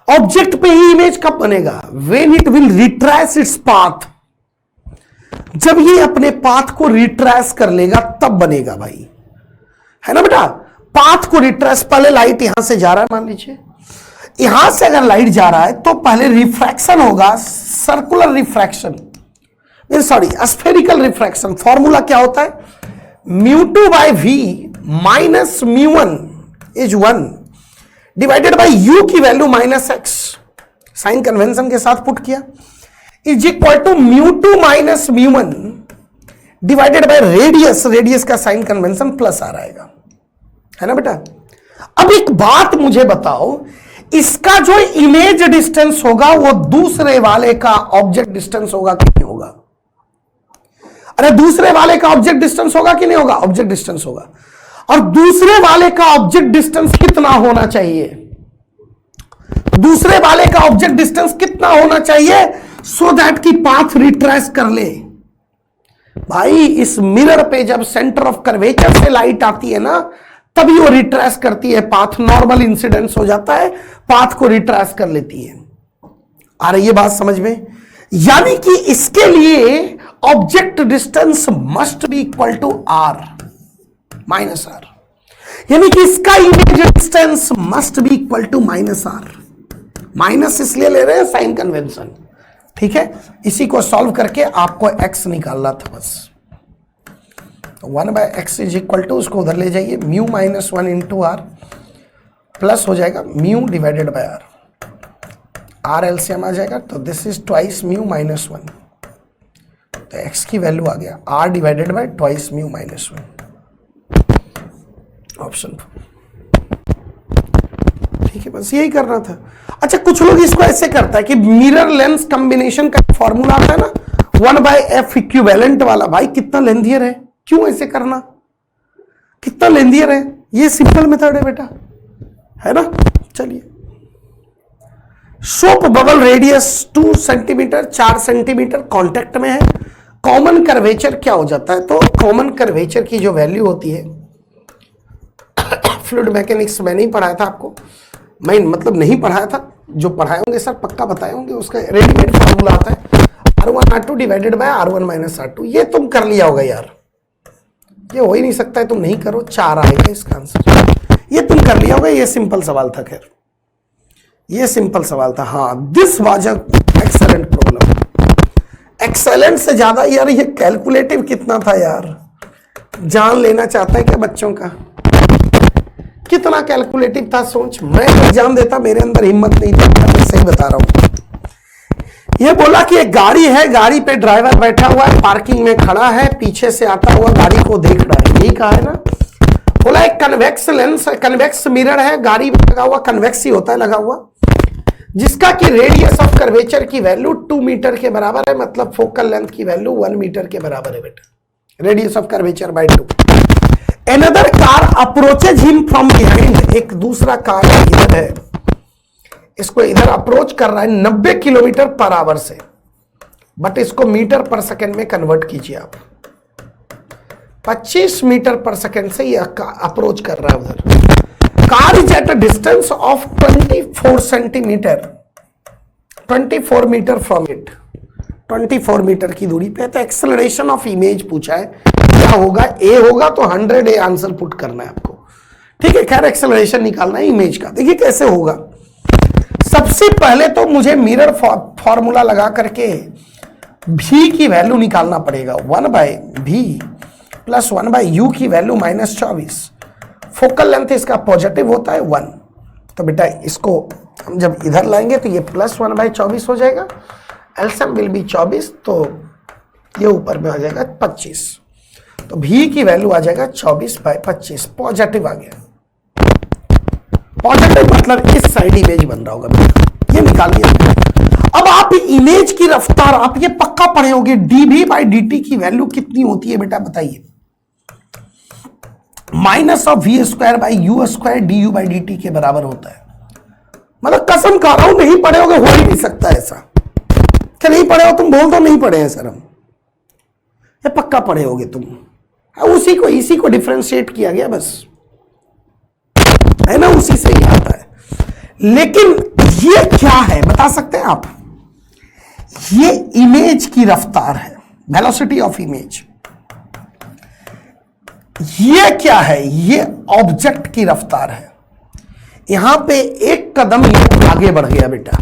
ऑब्जेक्ट पे ही इमेज कब बनेगा, when it will retrace its path, जब ये अपने पाथ को रिट्रेस कर लेगा तब बनेगा भाई, है ना बेटा। पाथ को रिट्रेस, पहले लाइट यहां से जा रहा है, मान लीजिए यहां से अगर लाइट जा रहा है तो पहले रिफ्रैक्शन होगा, circular refraction, sorry spherical refraction. Formula क्या होता है, μ2/v minus μ1 is 1 divided by u की वैल्यू -x, साइन कन्वेंशन के साथ पुट किया, is equal to μ2 minus μ1 divided by radius, radius का साइन कन्वेंशन प्लस आ रहेगा, है ना बेटा। अब एक बात मुझे बताओ, इसका जो इमेज डिस्टेंस होगा वो दूसरे वाले का ऑब्जेक्ट डिस्टेंस होगा कि नहीं होगा, अरे दूसरे वाले का ऑब्जेक्ट डिस्टेंस होगा कि नहीं होगा, ऑब्जेक्ट डिस्टेंस होगा। और दूसरे वाले का ऑब्जेक्ट डिस्टेंस कितना होना चाहिए, दूसरे वाले का ऑब्जेक्ट डिस्टेंस कितना होना चाहिए, सो दैट की पाथ रिट्रेस कर ले। भाई इस मिरर पे जब सेंटर ऑफ कर्वेचर से लाइट आती है ना, तभी वो रिट्रेस करती है, पाथ नॉर्मल इंसिडेंस हो जाता है, पाथ को रिट्रेस कर लेती है। आ रही है बात समझ में, यानी कि इसके लिए object distance must be equal to R -R, यानी कि इसका image distance must be equal to -R, minus इसलिए ले रहे हैं साइन कन्वेंशन, ठीक है। इसी को सॉल्व करके आपको x निकालना था बस, 1/x इज इक्वल टू, उसको उधर ले जाइए, mu minus 1 into R plus हो जाएगा mu divided by R, R LCM आ जाएगा, तो this is twice mu minus 1, तो x की वैल्यू आ गया r divided by twice mu minus 1, option. ठीक है, बस यही करना था। अच्छा, कुछ लोग इसको ऐसे करता है कि मिरर लेंस कॉम्बिनेशन का फॉर्मूला आता है ना 1/f इक्विवेलेंट वाला, भाई कितना लेंथियर है, क्यों ऐसे करना, कितना लेंथियर है, ये सिंपल मेथड है बेटा, है ना। चलिए, soap bubble radius 2 centimetre, 4 centimetre contact में है, कॉमन कर्वेचर क्या हो जाता है, तो कॉमन कर्वेचर की जो वैल्यू होती है, फ्लूइड मैकेनिक्स में नहीं पढ़ाया था आपको, मैं मतलब नहीं पढ़ाया था, जो पढ़ाए होंगे सर पक्का बताए होंगे, उसका रेडीमेड फार्मूला आता है R1R2 divided by R1 minus R2, ये तुम कर लिया होगा यार, ये हो ही नहीं सकता है, तुम नहीं करो, 4 आएगा इसका आंसर, ये तुम कर लिया होगा, ये सिंपल सवाल था, खैर ये सिंपल सवाल था। हाँ, this was a excellent problem, excellent से ज्यादा यार ये कैलकुलेटिव कितना था यार, जान लेना चाहता है क्या बच्चों का, कितना कैलकुलेटिव था, सोच, मैं एग्जाम देता मेरे अंदर हिम्मत नहीं थी, मैं सही बता रहा हूं। ये बोला कि एक गाड़ी है, गाड़ी पे ड्राइवर बैठा हुआ है, पार्किंग में खड़ा है, पीछे से आता हुआ गाड़ी को देख रहा है, यही कहा है ना। बोला एक कन्वेक्स लेंस, कन्वेक्स मिरर है, गाड़ी में लगा हुआ, कन्वेक्स ही होता है लगा हुआ, जिसका कि रेडियस ऑफ कर्वेचर की वैल्यू 2 मीटर के बराबर है, मतलब फोकल लेंथ की वैल्यू 1 मीटर के बराबर है बेटा, radius of curvature by 2। Another car approaches him from behind, एक दूसरा कार इधर है, इसको इधर अप्रोच कर रहा है 90 किलोमीटर पर आवर से, बट इसको मीटर पर सेकंड में कन्वर्ट कीजिए आप, 25 मीटर पर सेकंड से ये अप्रोच कर रहा है उधर। Car is at a distance of 24 centimetre, 24 metre from it, 24 metre की दूरी पे, तो एक्सेलरेशन ऑफ इमेज पूछा है, क्या होगा, ए होगा तो 100 ए आंसर पुट करना है आपको, ठीक है। खैर एक्सेलरेशन निकालना है इमेज का, देखिए कैसे होगा। सबसे पहले तो मुझे मिरर फॉर्मूला लगा करके भी की वैल्यू निकालना पड़ेगा, 1/v प्लस 1/u की वैल्यू -24, फोकल लेंथ इसका पॉजिटिव होता है 1, तो बेटा इसको हम जब इधर लाएंगे तो ये प्लस 1/24 हो जाएगा, एलसीएम विल बी 24, तो ये ऊपर में आ जाएगा 25, तो v की वैल्यू आ जाएगा 24/25, पॉजिटिव आ गया, पॉजिटिव मतलब इस साइड इमेज बन रहा होगा, ये निकाल लिया। अब आप इमेज की रफ्तार, आप ये पक्का पढ़े होंगे, dv/dt की वैल्यू कितनी होती है बेटा बताइए, -v²/u² du/dt के बराबर होता है, मतलब कसम खा रहा हूं नहीं पढ़े होगे, हो ही नहीं सकता ऐसा, क्या नहीं पढ़े हो तुम, बोल दो नहीं पढ़े हैं सर हम, ये पक्का पढ़े होगे तुम, उसी को इसी को डिफरेंशिएट किया गया बस, है ना, उसी से ही आता है। लेकिन ये क्या है बता सकते हैं आप, ये इमेज की रफ्तार है, वेलोसिटी ऑफ इमेज, ये क्या है, ये ऑब्जेक्ट की रफ्तार है, यहां पे एक कदम ये आगे बढ़ गया बेटा,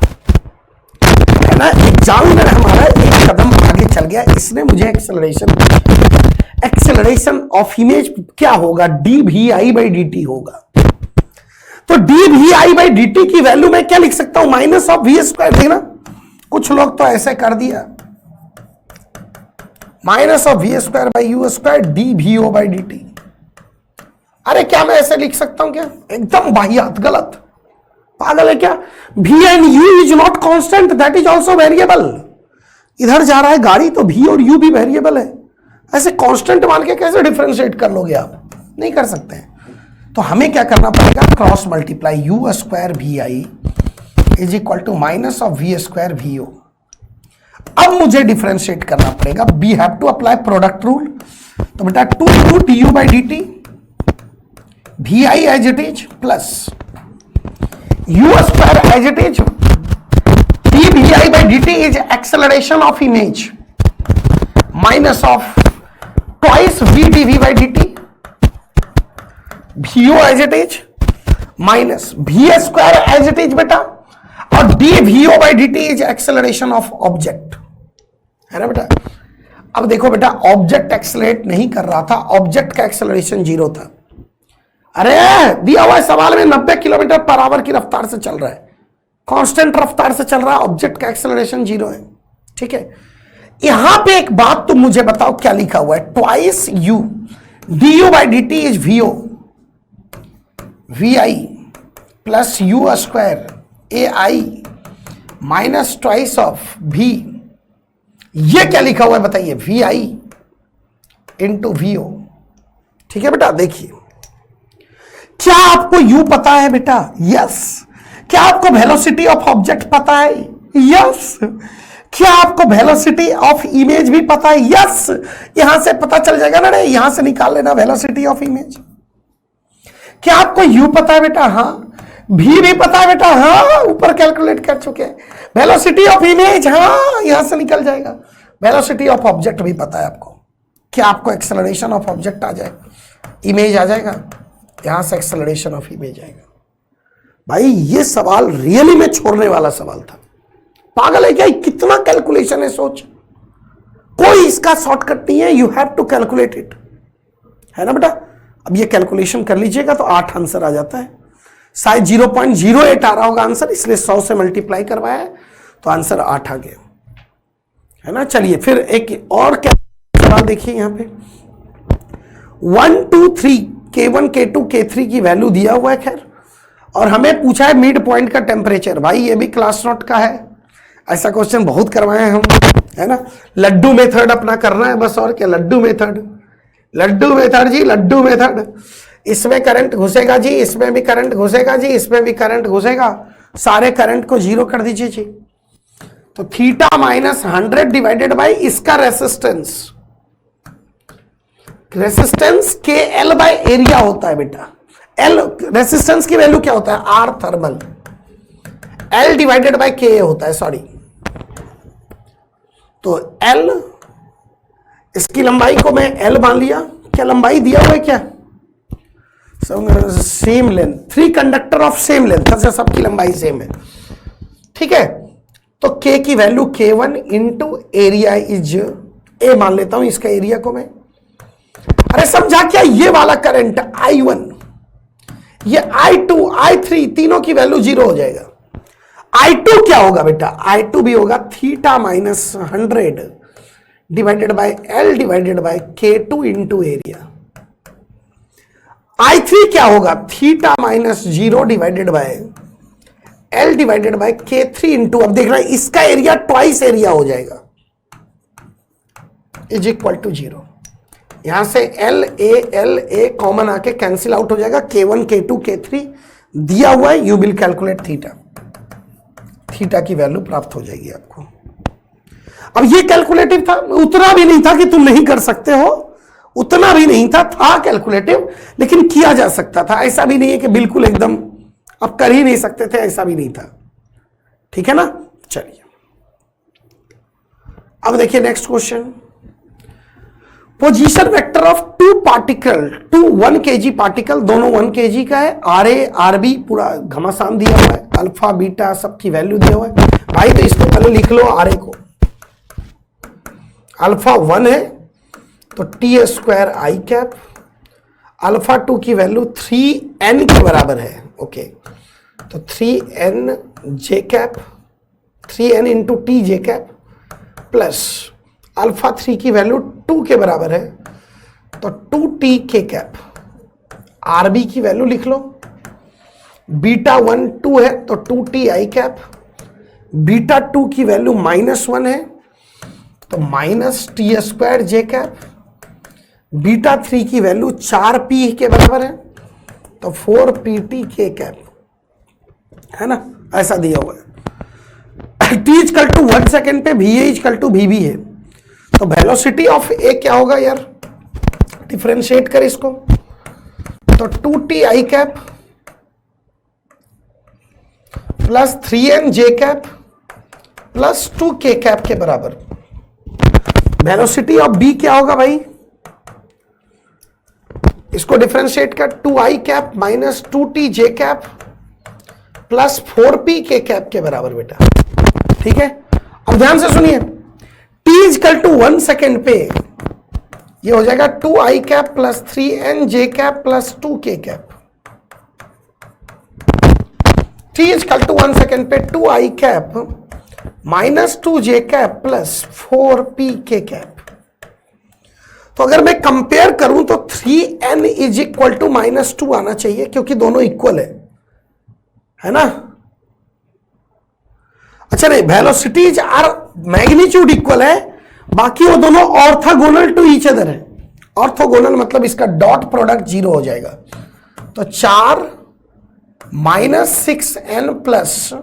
है ना, एग्जामिनर हमारा एक कदम आगे चल गया, इसने मुझे एक्सेलरेशन, एक्सेलरेशन ऑफ इमेज क्या होगा, dvi/dt होगा, तो dvi/dt की वैल्यू मैं क्या लिख सकता हूं, -v², देखना कुछ लोग तो ऐसे कर दिया, -v²/u² dvo/dt, अरे क्या मैं ऐसे लिख सकता हूं क्या, एकदम वाहियात, गलत, पागल है क्या, v and u is not constant, that is also variable, इधर जा रहा है गाड़ी तो v और u भी वेरिएबल है, ऐसे कांस्टेंट मान के कैसे डिफरेंशिएट कर लोगे आप, नहीं कर सकते हैं, तो हमें क्या करना पड़ेगा, cross multiply u²vi is equal to -v²vo, अब मुझे डिफरेंशिएट करना पड़ेगा, we have to apply product rule, तो बेटा 2 du/dt vi as it is plus u² as it is, dvi/dt is acceleration of image minus of twice v dv/dt, vo as it is minus v² as it is बेटा, और dvo/dt is acceleration of object, है ना बेटा। अब देखो बेटा, object accelerate नहीं कर रहा था, ऑब्जेक्ट का एक्सेलरेशन 0 था। अरे दिया हुआ है सवाल में 90 किलोमीटर पर आवर की रफ्तार से चल रहा है, कांस्टेंट रफ्तार से चल रहा है, ऑब्जेक्ट का एक्सेलरेशन 0 है। ठीक है, यहां पे एक बात तुम मुझे बताओ क्या लिखा हुआ है, twice u d u by d t is v o v i plus u square a i minus twice of भी, ये क्या लिखा हुआ है बताइए, v i into v o. ठीक है बेटा, देखिए क्या आपको यू पता है बेटा? यस। क्या आपको वेलोसिटी ऑफ ऑब्जेक्ट पता है? यस। क्या आपको वेलोसिटी ऑफ इमेज भी पता है? यस। यहां से पता चल जाएगा ना, यहां से निकाल लेना वेलोसिटी ऑफ इमेज। क्या आपको यू पता है बेटा? हाँ। भी पता है बेटा? हाँ, ऊपर कैलकुलेट कर चुके हैं। वेलोसिटी ऑफ इमेज, हाँ, यहां से निकल जाएगा। वेलोसिटी ऑफ ऑब्जेक्ट भी पता है आपको। क्या आपको एक्सेलरेशन ऑफ ऑब्जेक्ट आ जाएगा, इमेज आ जाएगा, यहां से एक्सेलरेशन ऑफ इमेज आएगा। भाई ये सवाल रियली में छोड़ने वाला सवाल था। पागल है क्या? कितना कैलकुलेशन है, सोच। कोई इसका शॉर्टकट नहीं है, you have to calculate it, है ना बेटा? अब ये कैलकुलेशन कर लीजिएगा तो 8 आंसर आ जाता है। शायद 0.08 आ रहा होगा आंसर, इसलिए 100 से मल्टीप्लाई करवाया है तो आंसर 8 आ गया, है ना? चलिए फिर एक और क्या सवाल देखिए यहां पे, 1 2 3 K1 K2 K3 की वैल्यू दिया हुआ है खैर, और हमें पूछा है मिड पॉइंट का टेम्परेचर। भाई ये भी क्लास नोट का है, ऐसा क्वेश्चन बहुत करवाए हैं हम, है ना? लड्डू मेथड अपना करना है बस, और क्या, लड्डू मेथड, लड्डू मेथड जी, लड्डू मेथड। इसमें करंट घुसेगा जी, इसमें भी करंट घुसेगा जी, इसमें भी करंट घुसेगा, सारे करंट को 0 कर दीजिए जी। तो थीटा माइनस 100 डिवाइडेड बाई इसका रेसिस्टेंस, रेसिस्टेंस के एल बाय एरिया होता है बेटा। एल रेसिस्टेंस की वैल्यू क्या होता है? R thermal, L divided by K होता है, सॉरी। तो एल, इसकी लंबाई को मैं एल मान लिया, क्या लंबाई दिया हुआ है क्या? Same length, 3 conductor of same length, सबकी लंबाई सेम है। ठीक है, तो के की value K1 into area is a मान लेता हूं, इसका एरिया को मैं। अरे समझा क्या? ये वाला करंट I1, ये I2, I3, तीनों की वैल्यू 0 हो जाएगा। I2 क्या होगा बेटा? I2 भी होगा theta minus 100 divided by L divided by K2 into area. I3 क्या होगा? Theta minus 0 divided by L divided by K3 into, अब देखना इसका एरिया ट्वाइस एरिया हो जाएगा, इज इक्वल टू 0। यहां से L A कॉमन आके कैंसिल आउट हो जाएगा, K1 K2 K3 दिया हुआ है, you will calculate theta, theta की वैल्यू प्राप्त हो जाएगी आपको। अब ये कैलकुलेटिव था, उतना भी नहीं था कि तुम नहीं कर सकते हो, उतना भी नहीं था कैलकुलेटिव, लेकिन किया जा सकता था। ऐसा भी नहीं है कि बिल्कुल एकदम आप कर ही नहीं सकते थे, ऐसा भी नहीं था। ठीक है ना? चलिए अब देखिए next question, position vector of 2 particle, 1 kg particle, दोनों 1 kg का है, आर ए आर बी पूरा घमासान दिया हुआ है, अल्फा बीटा सबकी वैल्यू दिया हुआ है। भाई तो इसको पहले लिख लो, आर ए को, अल्फा 1 है तो टी स्क्वायर आई कैप, अल्फा 2 की वैल्यू 3n के बराबर है, ओके, तो 3n जे कैप, 3n इंटू टी जे कैप प्लस अल्फा 3 की वैल्यू 2 के बराबर है तो 2t के कैप, आरबी की वैल्यू लिख लो, बीटा 1 2 है तो 2t आई कैप, बीटा 2 की वैल्यू -1 है तो माइनस टी स्क्वायर जे कैप, बीटा 3 की वैल्यू 4p के बराबर है तो 4pt के कैप, है ना? ऐसा दिया हुआ है। t इक्वल टू 1 सेकेंड पे va इक्वल टू vb है, तो वेलोसिटी ऑफ ए क्या होगा यार? डिफरेंशिएट कर इसको, तो 2t आई कैप प्लस 3n जे कैप प्लस 2k कैप के बराबर। वेलोसिटी ऑफ बी क्या होगा भाई? इसको डिफरेंशिएट कर, 2i कैप माइनस 2t जे कैप प्लस 4p के कैप के बराबर बेटा। ठीक है, अब ध्यान से सुनिए, t इजकल टू 1 सेकेंड पे ये हो जाएगा 2i cap plus 3nj cap plus 2k cap. t is equal to 1 second पे 2i cap minus 2j cap plus 4pk cap. तो अगर मैं कंपेयर करूं तो 3n इज इक्वल टू -2 आना चाहिए क्योंकि दोनों इक्वल है ना। अच्छा नहीं, वेलोसिटीज आर मैग्नीट्यूड इक्वल है, बाकी वो दोनों ऑर्थोगोनल टू ईच अदर है। ऑर्थोगोनल मतलब इसका डॉट प्रोडक्ट 0 हो जाएगा। तो 4 minus 6n plus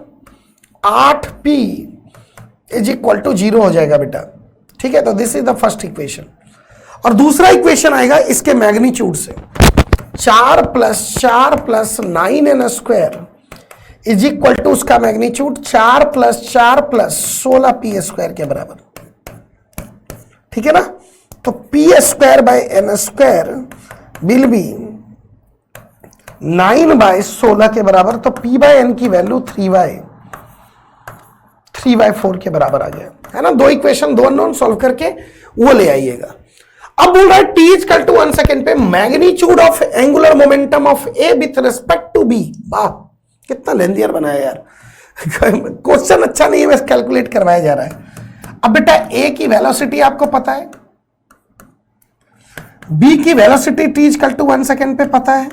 8p is equal to 0 हो जाएगा बेटा। ठीक है, तो this is the first equation. और दूसरा इक्वेशन आएगा इसके मैग्नीट्यूड से, 4 plus 9n square is equal to उसका मैग्नीट्यूड 4 प्लस 16p स्क्वायर के बराबर। ठीक है ना। तो p square by n square will be 9/16 के बराबर। तो p बाय n की वैल्यू 3/4 के बराबर आ गया है ना। दो इक्वेशन, दो अननोन सॉल्व करके वो ले आइएगा। अब बोल रहा है t इजकल टू 1 सेकेंड पे magnitude of angular momentum of a with respect to b। वाह, कितना लेंदियर बनाया यार। क्वेश्चन अच्छा नहीं है, बस कैलकुलेट करवाया जा रहा है। अब बेटा a की वेलोसिटी आपको पता है, b की velocity t is equal to 1 second पे पता है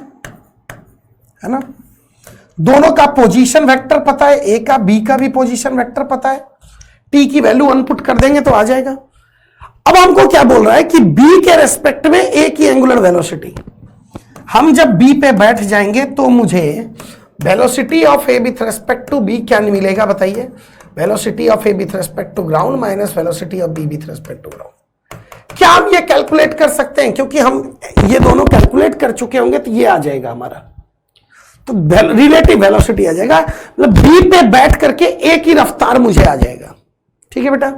ना। दोनों का पोजीशन वेक्टर पता है, a का b का भी पोजीशन वेक्टर पता है। t की वैल्यू इनपुट कर देंगे तो आ जाएगा। अब हमको क्या बोल रहा है कि b के रेस्पेक्ट में a की एंगुलर वेलोसिटी। हम जब b पे बैठ जाएंगे तो मुझे velocity of a with respect to b क्या मिलेगा बताइए। Velocity of a with respect to ground minus velocity of b with respect to ground. क्या हम ये कैलकुलेट कर सकते हैं? क्योंकि हम ये दोनों कैलकुलेट कर चुके होंगे तो ये आ जाएगा हमारा, तो रिलेटिव वेलोसिटी आ जाएगा। मतलब b पे बैठ करके a की रफ्तार मुझे आ जाएगा। ठीक है बेटा।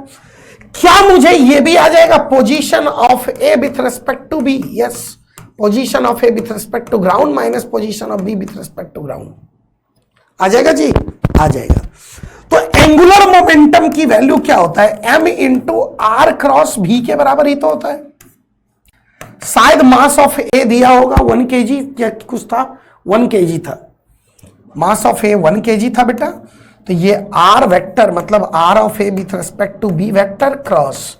क्या मुझे ये भी आ जाएगा position of a with respect to b? Yes, position of a with respect to ground minus position of b with respect to ground आ जाएगा जी, आ जाएगा। तो एंगुलर मोमेंटम की वैल्यू क्या होता है? m into r cross v के बराबर ही तो होता है। शायद मास ऑफ a दिया होगा 1 kg या कुछ था, 1 kg था। मास ऑफ a 1 kg था बेटा। तो ये r वेक्टर मतलब r of a with respect to b vector cross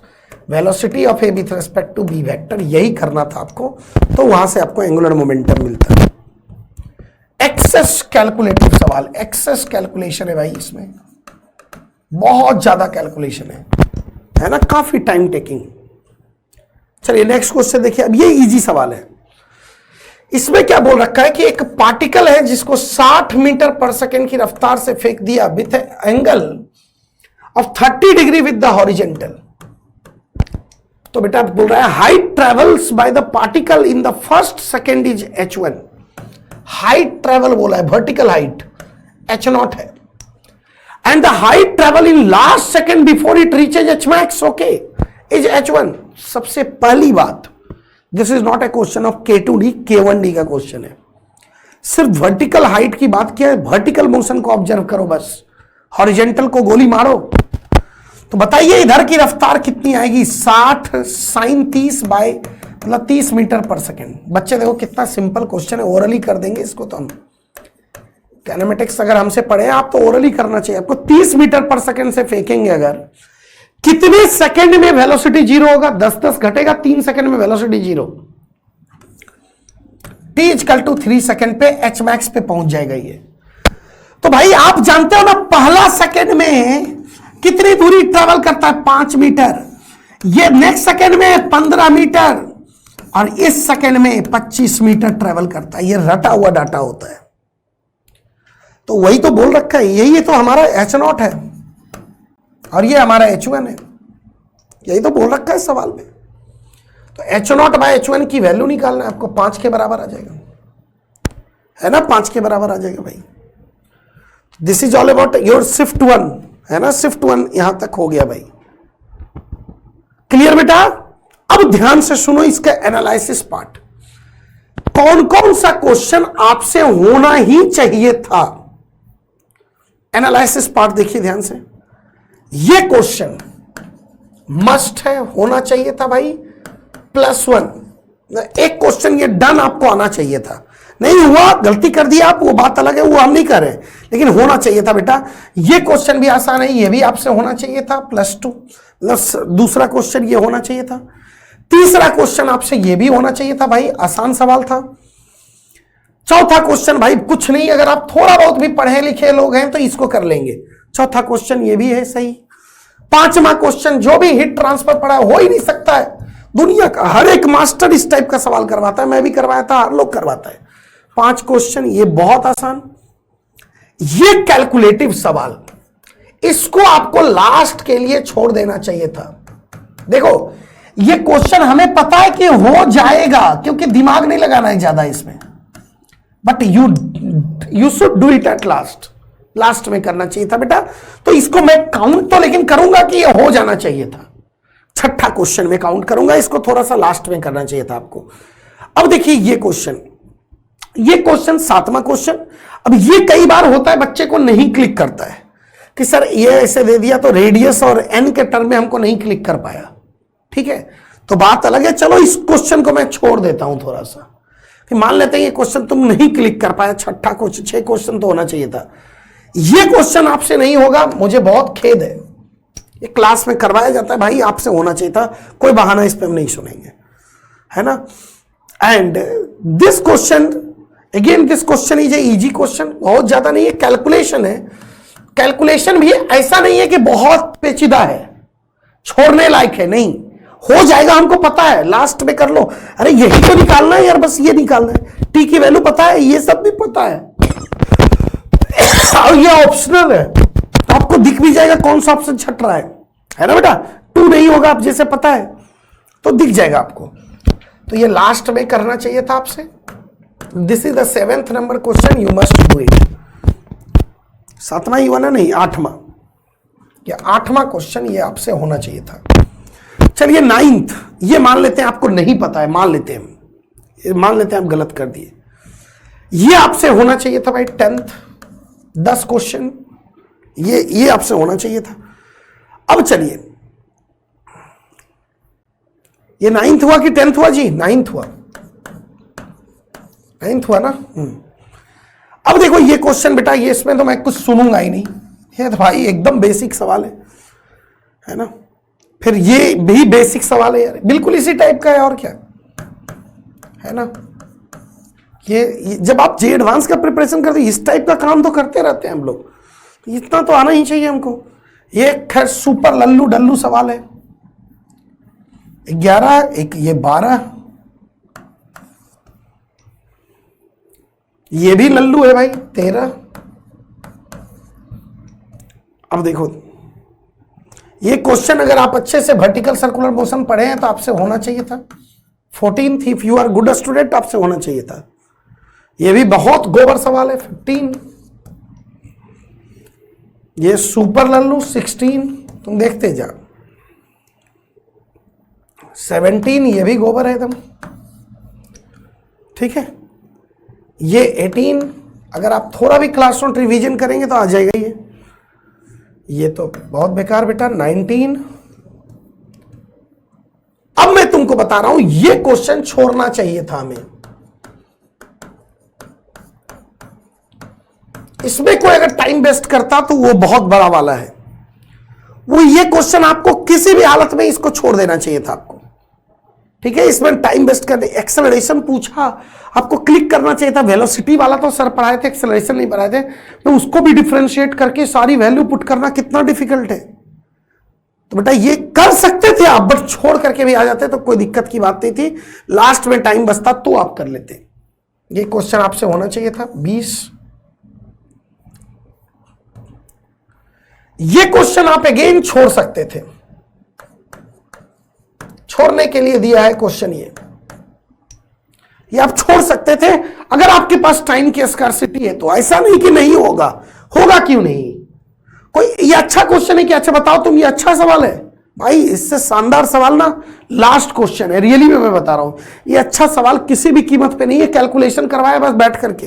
velocity of a with respect to b vector, यही करना था आपको। तो वहां से आपको एंगुलर मोमेंटम मिलता है। एक्सेस कैलकुलेटिव सवाल, एक्सेस कैलकुलेशन है भाई, इसमें बहुत ज्यादा कैलकुलेशन है ना, काफी टाइम टेकिंग। चलिए नेक्स्ट क्वेश्चन देखिए। अब ये इजी सवाल है। इसमें क्या बोल रखा है कि एक पार्टिकल है जिसको 60 मीटर पर सेकेंड की रफ्तार से फेंक दिया with angle of 30 degree with the horizontal. तो बेटा बोल रहा है height travels by the particle in the first second is h1। Height travel बोला है, वर्टिकल हाइट h0 है, and the height travel in last second before it reaches h max okay is h1। सबसे पहली बात, this is not A question of K2D, K1D का question है। सिर्फ vertical height की बात किया है, वर्टिकल मोशन को ऑब्जर्व करो बस, हॉरिजेंटल को गोली मारो। तो बताइए इधर की रफ्तार कितनी आएगी? 60 sin 30 बाय मतलब 30 मीटर पर सेकेंड। बच्चे देखो कितना सिंपल क्वेश्चन है, ओरली कर देंगे इसको। तो हम कैनेमेटिक्स अगर हमसे पढ़े आप तो ओरली करना चाहिए आपको। 30 मीटर पर सेकेंड से फेंकेंगे अगर, कितने सेकंड में वेलोसिटी 0 होगा? 10 घटेगा, 3 सेकंड में velocity 0। t equal to 3 second पे h max पे पहुंच जाएगा ये। तो भाई आप जानते हो ना, पहला सेकंड में कितनी दूरी ट्रेवल करता है? 5 मीटर। ये नेक्स्ट सेकंड में 15 मीटर और इस सेकंड में 25 मीटर ट्रेवल करता है। ये रटा हुआ डाटा होता है। तो वही तो बोल रखा है, यही तो हमारा h0 है और ये हमारा h1 है। यही तो बोल रखा है सवाल में। तो h0 बाय h1 की वैल्यू निकालना है आपको, 5 के बराबर आ जाएगा, है ना, 5 के बराबर आ जाएगा भाई। This is all about your shift 1, है ना, शिफ्ट 1 यहां तक हो गया भाई। क्लियर बेटा? अब ध्यान से सुनो इसका एनालिसिस पार्ट। कौन कौन सा क्वेश्चन आपसे होना ही चाहिए था? एनालिसिस पार्ट देखिए ध्यान से। ये क्वेश्चन मस्ट है, होना चाहिए था भाई +1। एक क्वेश्चन ये डन आपको आना चाहिए था, नहीं हुआ, गलती कर दिया आप, वो बात अलग है, वो हम नहीं कर रहे, लेकिन होना चाहिए था बेटा। ये क्वेश्चन भी आसान है, ये भी आपसे होना चाहिए था +2, दूसरा क्वेश्चन ये होना चाहिए था। तीसरा क्वेश्चन आपसे ये भी होना चाहिए था भाई, आसान सवाल था। चौथा क्वेश्चन भाई कुछ नहीं, अगर आप थोड़ा बहुत भी पढ़े लिखे लोग हैं तो इसको कर लेंगे। चौथा क्वेश्चन ये भी है सही। पांचवा क्वेश्चन, जो भी हिट ट्रांसफर पढ़ा हो ही नहीं सकता है, दुनिया का हर एक मास्टर इस टाइप का सवाल करवाता है, मैं भी करवाया था, हर लोग करवाता है। 5 क्वेश्चन ये बहुत आसान। ये कैलकुलेटिव सवाल, इसको आपको लास्ट के लिए छोड़ देना चाहिए था। देखो ये क्वेश्चन हमें पता है कि हो जाएगा, क्योंकि दिमाग नहीं लगाना है ज्यादा इसमें, but you should do it at last में करना चाहिए था बेटा। तो इसको मैं काउंट तो लेकिन करूंगा कि ये हो जाना चाहिए था। छठा क्वेश्चन में काउंट करूंगा, इसको थोड़ा सा लास्ट में करना चाहिए था आपको। अब देखिए ये क्वेश्चन 7वां क्वेश्चन। अब ये कई बार होता है बच्चे को नहीं क्लिक करता है कि सर ये ऐसे दे दिया तो रेडियस और एन के टर्म में हमको नहीं क्लिक कर पाया, ठीक है, तो बात अलग है। चलो इस क्वेश्चन को मैं छोड़ देता हूं थोड़ा सा, कि मान लेते हैं ये क्वेश्चन तुम नहीं क्लिक कर पाया, छठा क्वेश्चन, 6 क्वेश्चन तो होना चाहिए था। ये क्वेश्चन आपसे नहीं होगा, मुझे बहुत खेद है, ये क्लास में करवाया जाता है भाई, आपसे होना चाहिए था, कोई बहाना इस पे हम नहीं सुनेंगे, है ना। And this question again, this question is a easy question, बहुत ज्यादा नहीं है, कैलकुलेशन है। कैलकुलेशन भी ऐसा नहीं है कि बहुत पेचीदा है, छोड़ने लायक है, नहीं, हो जाएगा, हमको पता है, लास्ट में कर लो। अरे यही तो निकालना है यार, बस ये निकालना है, टी की वैल्यू पता है, ये सब भी पता है, और ये ऑप्शनल है, तो आपको दिख भी जाएगा कौन सा ऑप्शन छट रहा है ना बेटा। 2 नहीं होगा, आप जैसे पता है तो दिख जाएगा आपको, तो ये लास्ट में करना चाहिए था आपसे। This is the 7th number question, you must do it. 7वां ही बना नहीं, 8वां, या 8वां क्वेश्चन ये आपसे होना चाहिए था। चलिए 9th, ये मान लेते हैं आपको नहीं पता है, मान लेते हैं आप गलत कर दिए। ये आपसे होना चाहिए था भाई 10th, 10 क्वेश्चन ये आपसे होना चाहिए था। अब चलिए, ये 9th हुआ कि 10th हुआ जी? 9th हुआ, 9th हुआ ना। अब देखो ये क्वेश्चन बेटा, ये इसमें तो मैं कुछ सुनूंगा ही नहीं, ये तो भाई एकदम बेसिक सवाल है ना। फिर ये भी बेसिक सवाल है यार, बिल्कुल इसी टाइप का है, और क्या है ना। ये जब आप जे एडवांस का प्रिपरेशन करते हैं, इस टाइप का काम तो करते रहते हैं हम लोग, इतना तो आना ही चाहिए हमको। ये खैर सुपर लल्लू डल्लू सवाल है। 11, एक ये 12, ये भी लल्लू है भाई, 13। अब देखो ये क्वेश्चन अगर आप अच्छे से वर्टिकल सर्कुलर मोशन पढ़े हैं तो आपसे होना चाहिए था 14th, if you are good student आपसे होना चाहिए था। ये भी बहुत गोबर सवाल है, 15। ये सुपर लल्लू 16, तुम देखते जा। 17, ये भी गोबर है एकदम, ठीक है। ये 18, अगर आप थोड़ा भी क्लासरूम रिवीजन करेंगे तो आ जाएगा ये तो बहुत बेकार बेटा। 19, अब मैं तुमको बता रहा हूं, ये क्वेश्चन छोड़ना चाहिए था हमें। इसमें कोई अगर टाइम वेस्ट करता तो वो बहुत बड़ा वाला है, वो ये क्वेश्चन आपको किसी भी हालत में इसको छोड़ देना चाहिए था आपको, ठीक है। इसमें टाइम वेस्ट कर दे। एक्सेलरेशन पूछा, आपको क्लिक करना चाहिए था। वेलोसिटी वाला तो सर पढ़ाए थे, एक्सेलरेशन नहीं पढ़ाए थे, तो उसको भी डिफरेंशिएट करके सारी वैल्यू पुट करना कितना डिफिकल्ट है। तो बेटा ये कर सकते थे आप, बट छोड़ करके भी आ जाते तो कोई दिक्कत की बात नहीं थी। लास्ट में टाइम बचता तो आप कर लेते। ये क्वेश्चन आपसे होना चाहिए था 20। ये क्वेश्चन आप अगेन छोड़ सकते थे, छोड़ने के लिए दिया है क्वेश्चन ये आप छोड़ सकते थे अगर आपके पास टाइम की स्कार्सिटी है तो। ऐसा नहीं कि नहीं होगा, होगा क्यों नहीं। कोई ये अच्छा क्वेश्चन है कि अच्छा बताओ तुम, ये अच्छा सवाल है भाई, इससे शानदार सवाल ना लास्ट क्वेश्चन है। रियली में मैं बता रहा हूं, ये अच्छा सवाल किसी भी कीमत पे नहीं है। कैलकुलेशन करवाया बस बैठ करके।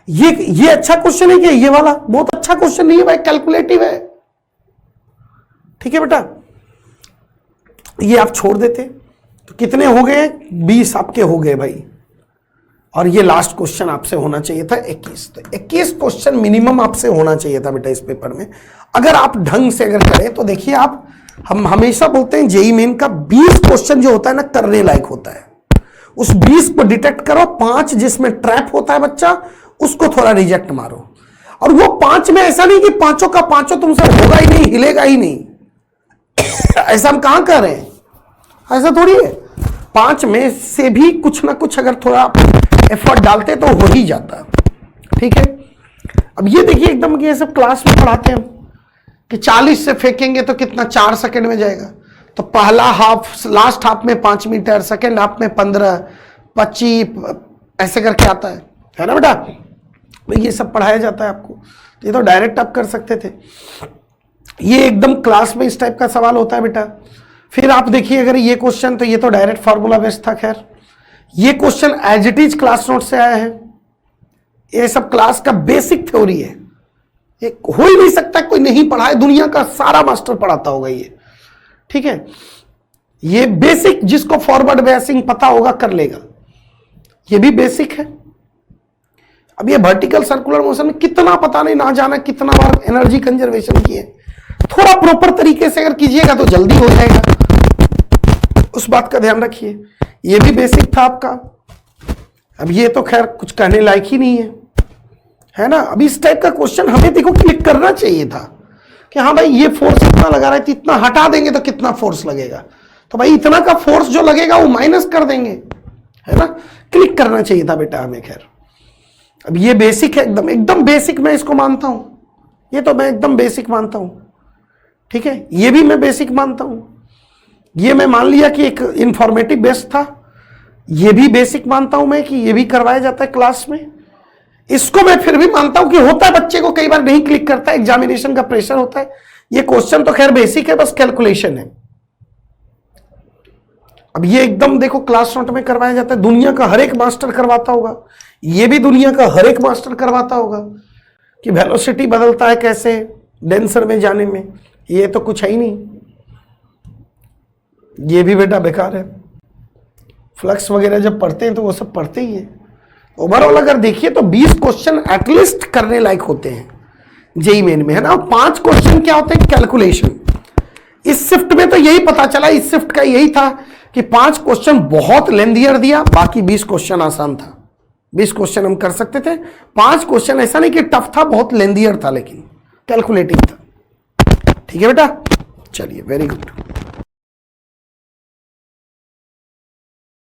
ये अच्छा क्वेश्चन है कि ये वाला बहुत अच्छा क्वेश्चन नहीं है भाई, कैलकुलेटिव है, ठीक है बेटा। ये आप छोड़ देते तो कितने हो गए? 20 आपके हो गए भाई। और ये लास्ट क्वेश्चन आपसे होना चाहिए था 21। तो 21 क्वेश्चन मिनिमम आपसे होना चाहिए था बेटा इस पेपर में। अगर आप ढंग से अगर करें तो देखिए आप, हम हमेशा बोलते हैं जेईई मेन का 20 क्वेश्चन जो होता है ना करने लायक होता है। उस 20 को डिटेक्ट करो, 5 जिसमें ट्रैप होता है बच्चा उसको थोड़ा रिजेक्ट मारो। और वो 5 में ऐसा नहीं कि पांचों का पांचों तुमसे होगा ही नहीं, हिलेगा ही नहीं। ऐसा हम कहां कर रहे हैं, ऐसा थोड़ी है। 5 में से भी कुछ ना कुछ अगर थोड़ा एफर्ट डालते तो हो ही जाता। ठीक है, अब ये देखिए एकदम कि ये सब क्लास में पढ़ाते हैं कि 40 से फेंकेंगे तो कितना 4 सेकंड में जाएगा। तो पहला हाफ, लास्ट हाफ में 5 मीटर, सेकंड हाफ में 15, 25 ऐसे करके आता है ना बेटा। तो ये सब पढ़ाया जाता है आपको, ये तो डायरेक्ट आप कर सकते थे। ये एकदम क्लास में इस टाइप का सवाल होता है बेटा। फिर आप देखिए अगर ये क्वेश्चन, तो ये तो डायरेक्ट फार्मूला बेस्ड था। खैर ये question as it is class note से आया है। ये सब क्लास का बेसिक थ्योरी है, ये हो ही नहीं सकता कोई नहीं पढ़ा है। दुनिया का सारा मास्टर पढ़ाता होगा ये। ठीक है, ये बेसिक जिसको फॉरवर्ड बेसिंग पता होगा कर लेगा, ये भी बेसिक है। अब ये वर्टिकल सर्कुलर मोशन में कितना पता नहीं, ना जाना कितना बार एनर्जी कंजर्वेशन की है। थोड़ा प्रॉपर तरीके से अगर कीजिएगा तो जल्दी हो जाएगा, उस बात का ध्यान रखिए। ये भी बेसिक था आपका। अब ये तो खैर कुछ कहने लायक ही नहीं है ना। अब इस टाइप का क्वेश्चन हमें देखो क्लिक करना चाहिए था कि हाँ भाई ये फोर्स इतना लगा रहा है, इतना हटा देंगे तो कितना फोर्स लगेगा। तो भाई इतना का फोर्स जो लगेगा वो माइनस कर देंगे, है ना। क्लिक करना चाहिए था बेटा हमें। खैर अब ये बेसिक है, एकदम बेसिक मैं इसको मानता हूं। ये तो मैं एकदम बेसिक मानता हूं। ठीक है, ये भी मैं बेसिक मानता हूं। ये मैं मान लिया कि एक इंफॉर्मेटिव बेस्ड था। ये भी बेसिक मानता हूं मैं कि ये भी करवाया जाता है क्लास में। इसको मैं फिर भी मानता हूं कि होता है, बच्चे को कई बार नहीं क्लिक करता है, एग्जामिनेशन का प्रेशर होता है। ये क्वेश्चन तो खैर बेसिक है, बस कैलकुलेशन है। अब ये एकदम देखो क्लास नोट में करवाया जाता है, दुनिया का हर एक मास्टर करवाता होगा। ये भी दुनिया का हर एक मास्टर करवाता होगा कि वेलोसिटी बदलता है कैसे डेंसर में जाने में। ये तो कुछ है ही नहीं, ये भी बेटा बेकार है। फ्लक्स वगैरह जब पढ़ते हैं तो वो सब पढ़ते ही है। ओवरऑल अगर देखिए तो 20 क्वेश्चन एटलीस्ट करने लायक होते हैं जेईई मेन में, है ना। 5 क्वेश्चन क्या होते हैं, कैलकुलेशन। इस शिफ्ट में तो यही पता चला, इस शिफ्ट का यही था कि 5 क्वेश्चन बहुत लेंथियर दिया, बाकी 20 क्वेश्चन आसान था। 20 क्वेश्चन हम कर सकते थे। 5 क्वेश्चन ऐसा नहीं कि टफ था, बहुत लेंथियर था, लेकिन कैलकुलेटिव था। ठीक है बेटा, चलिए वेरी गुड।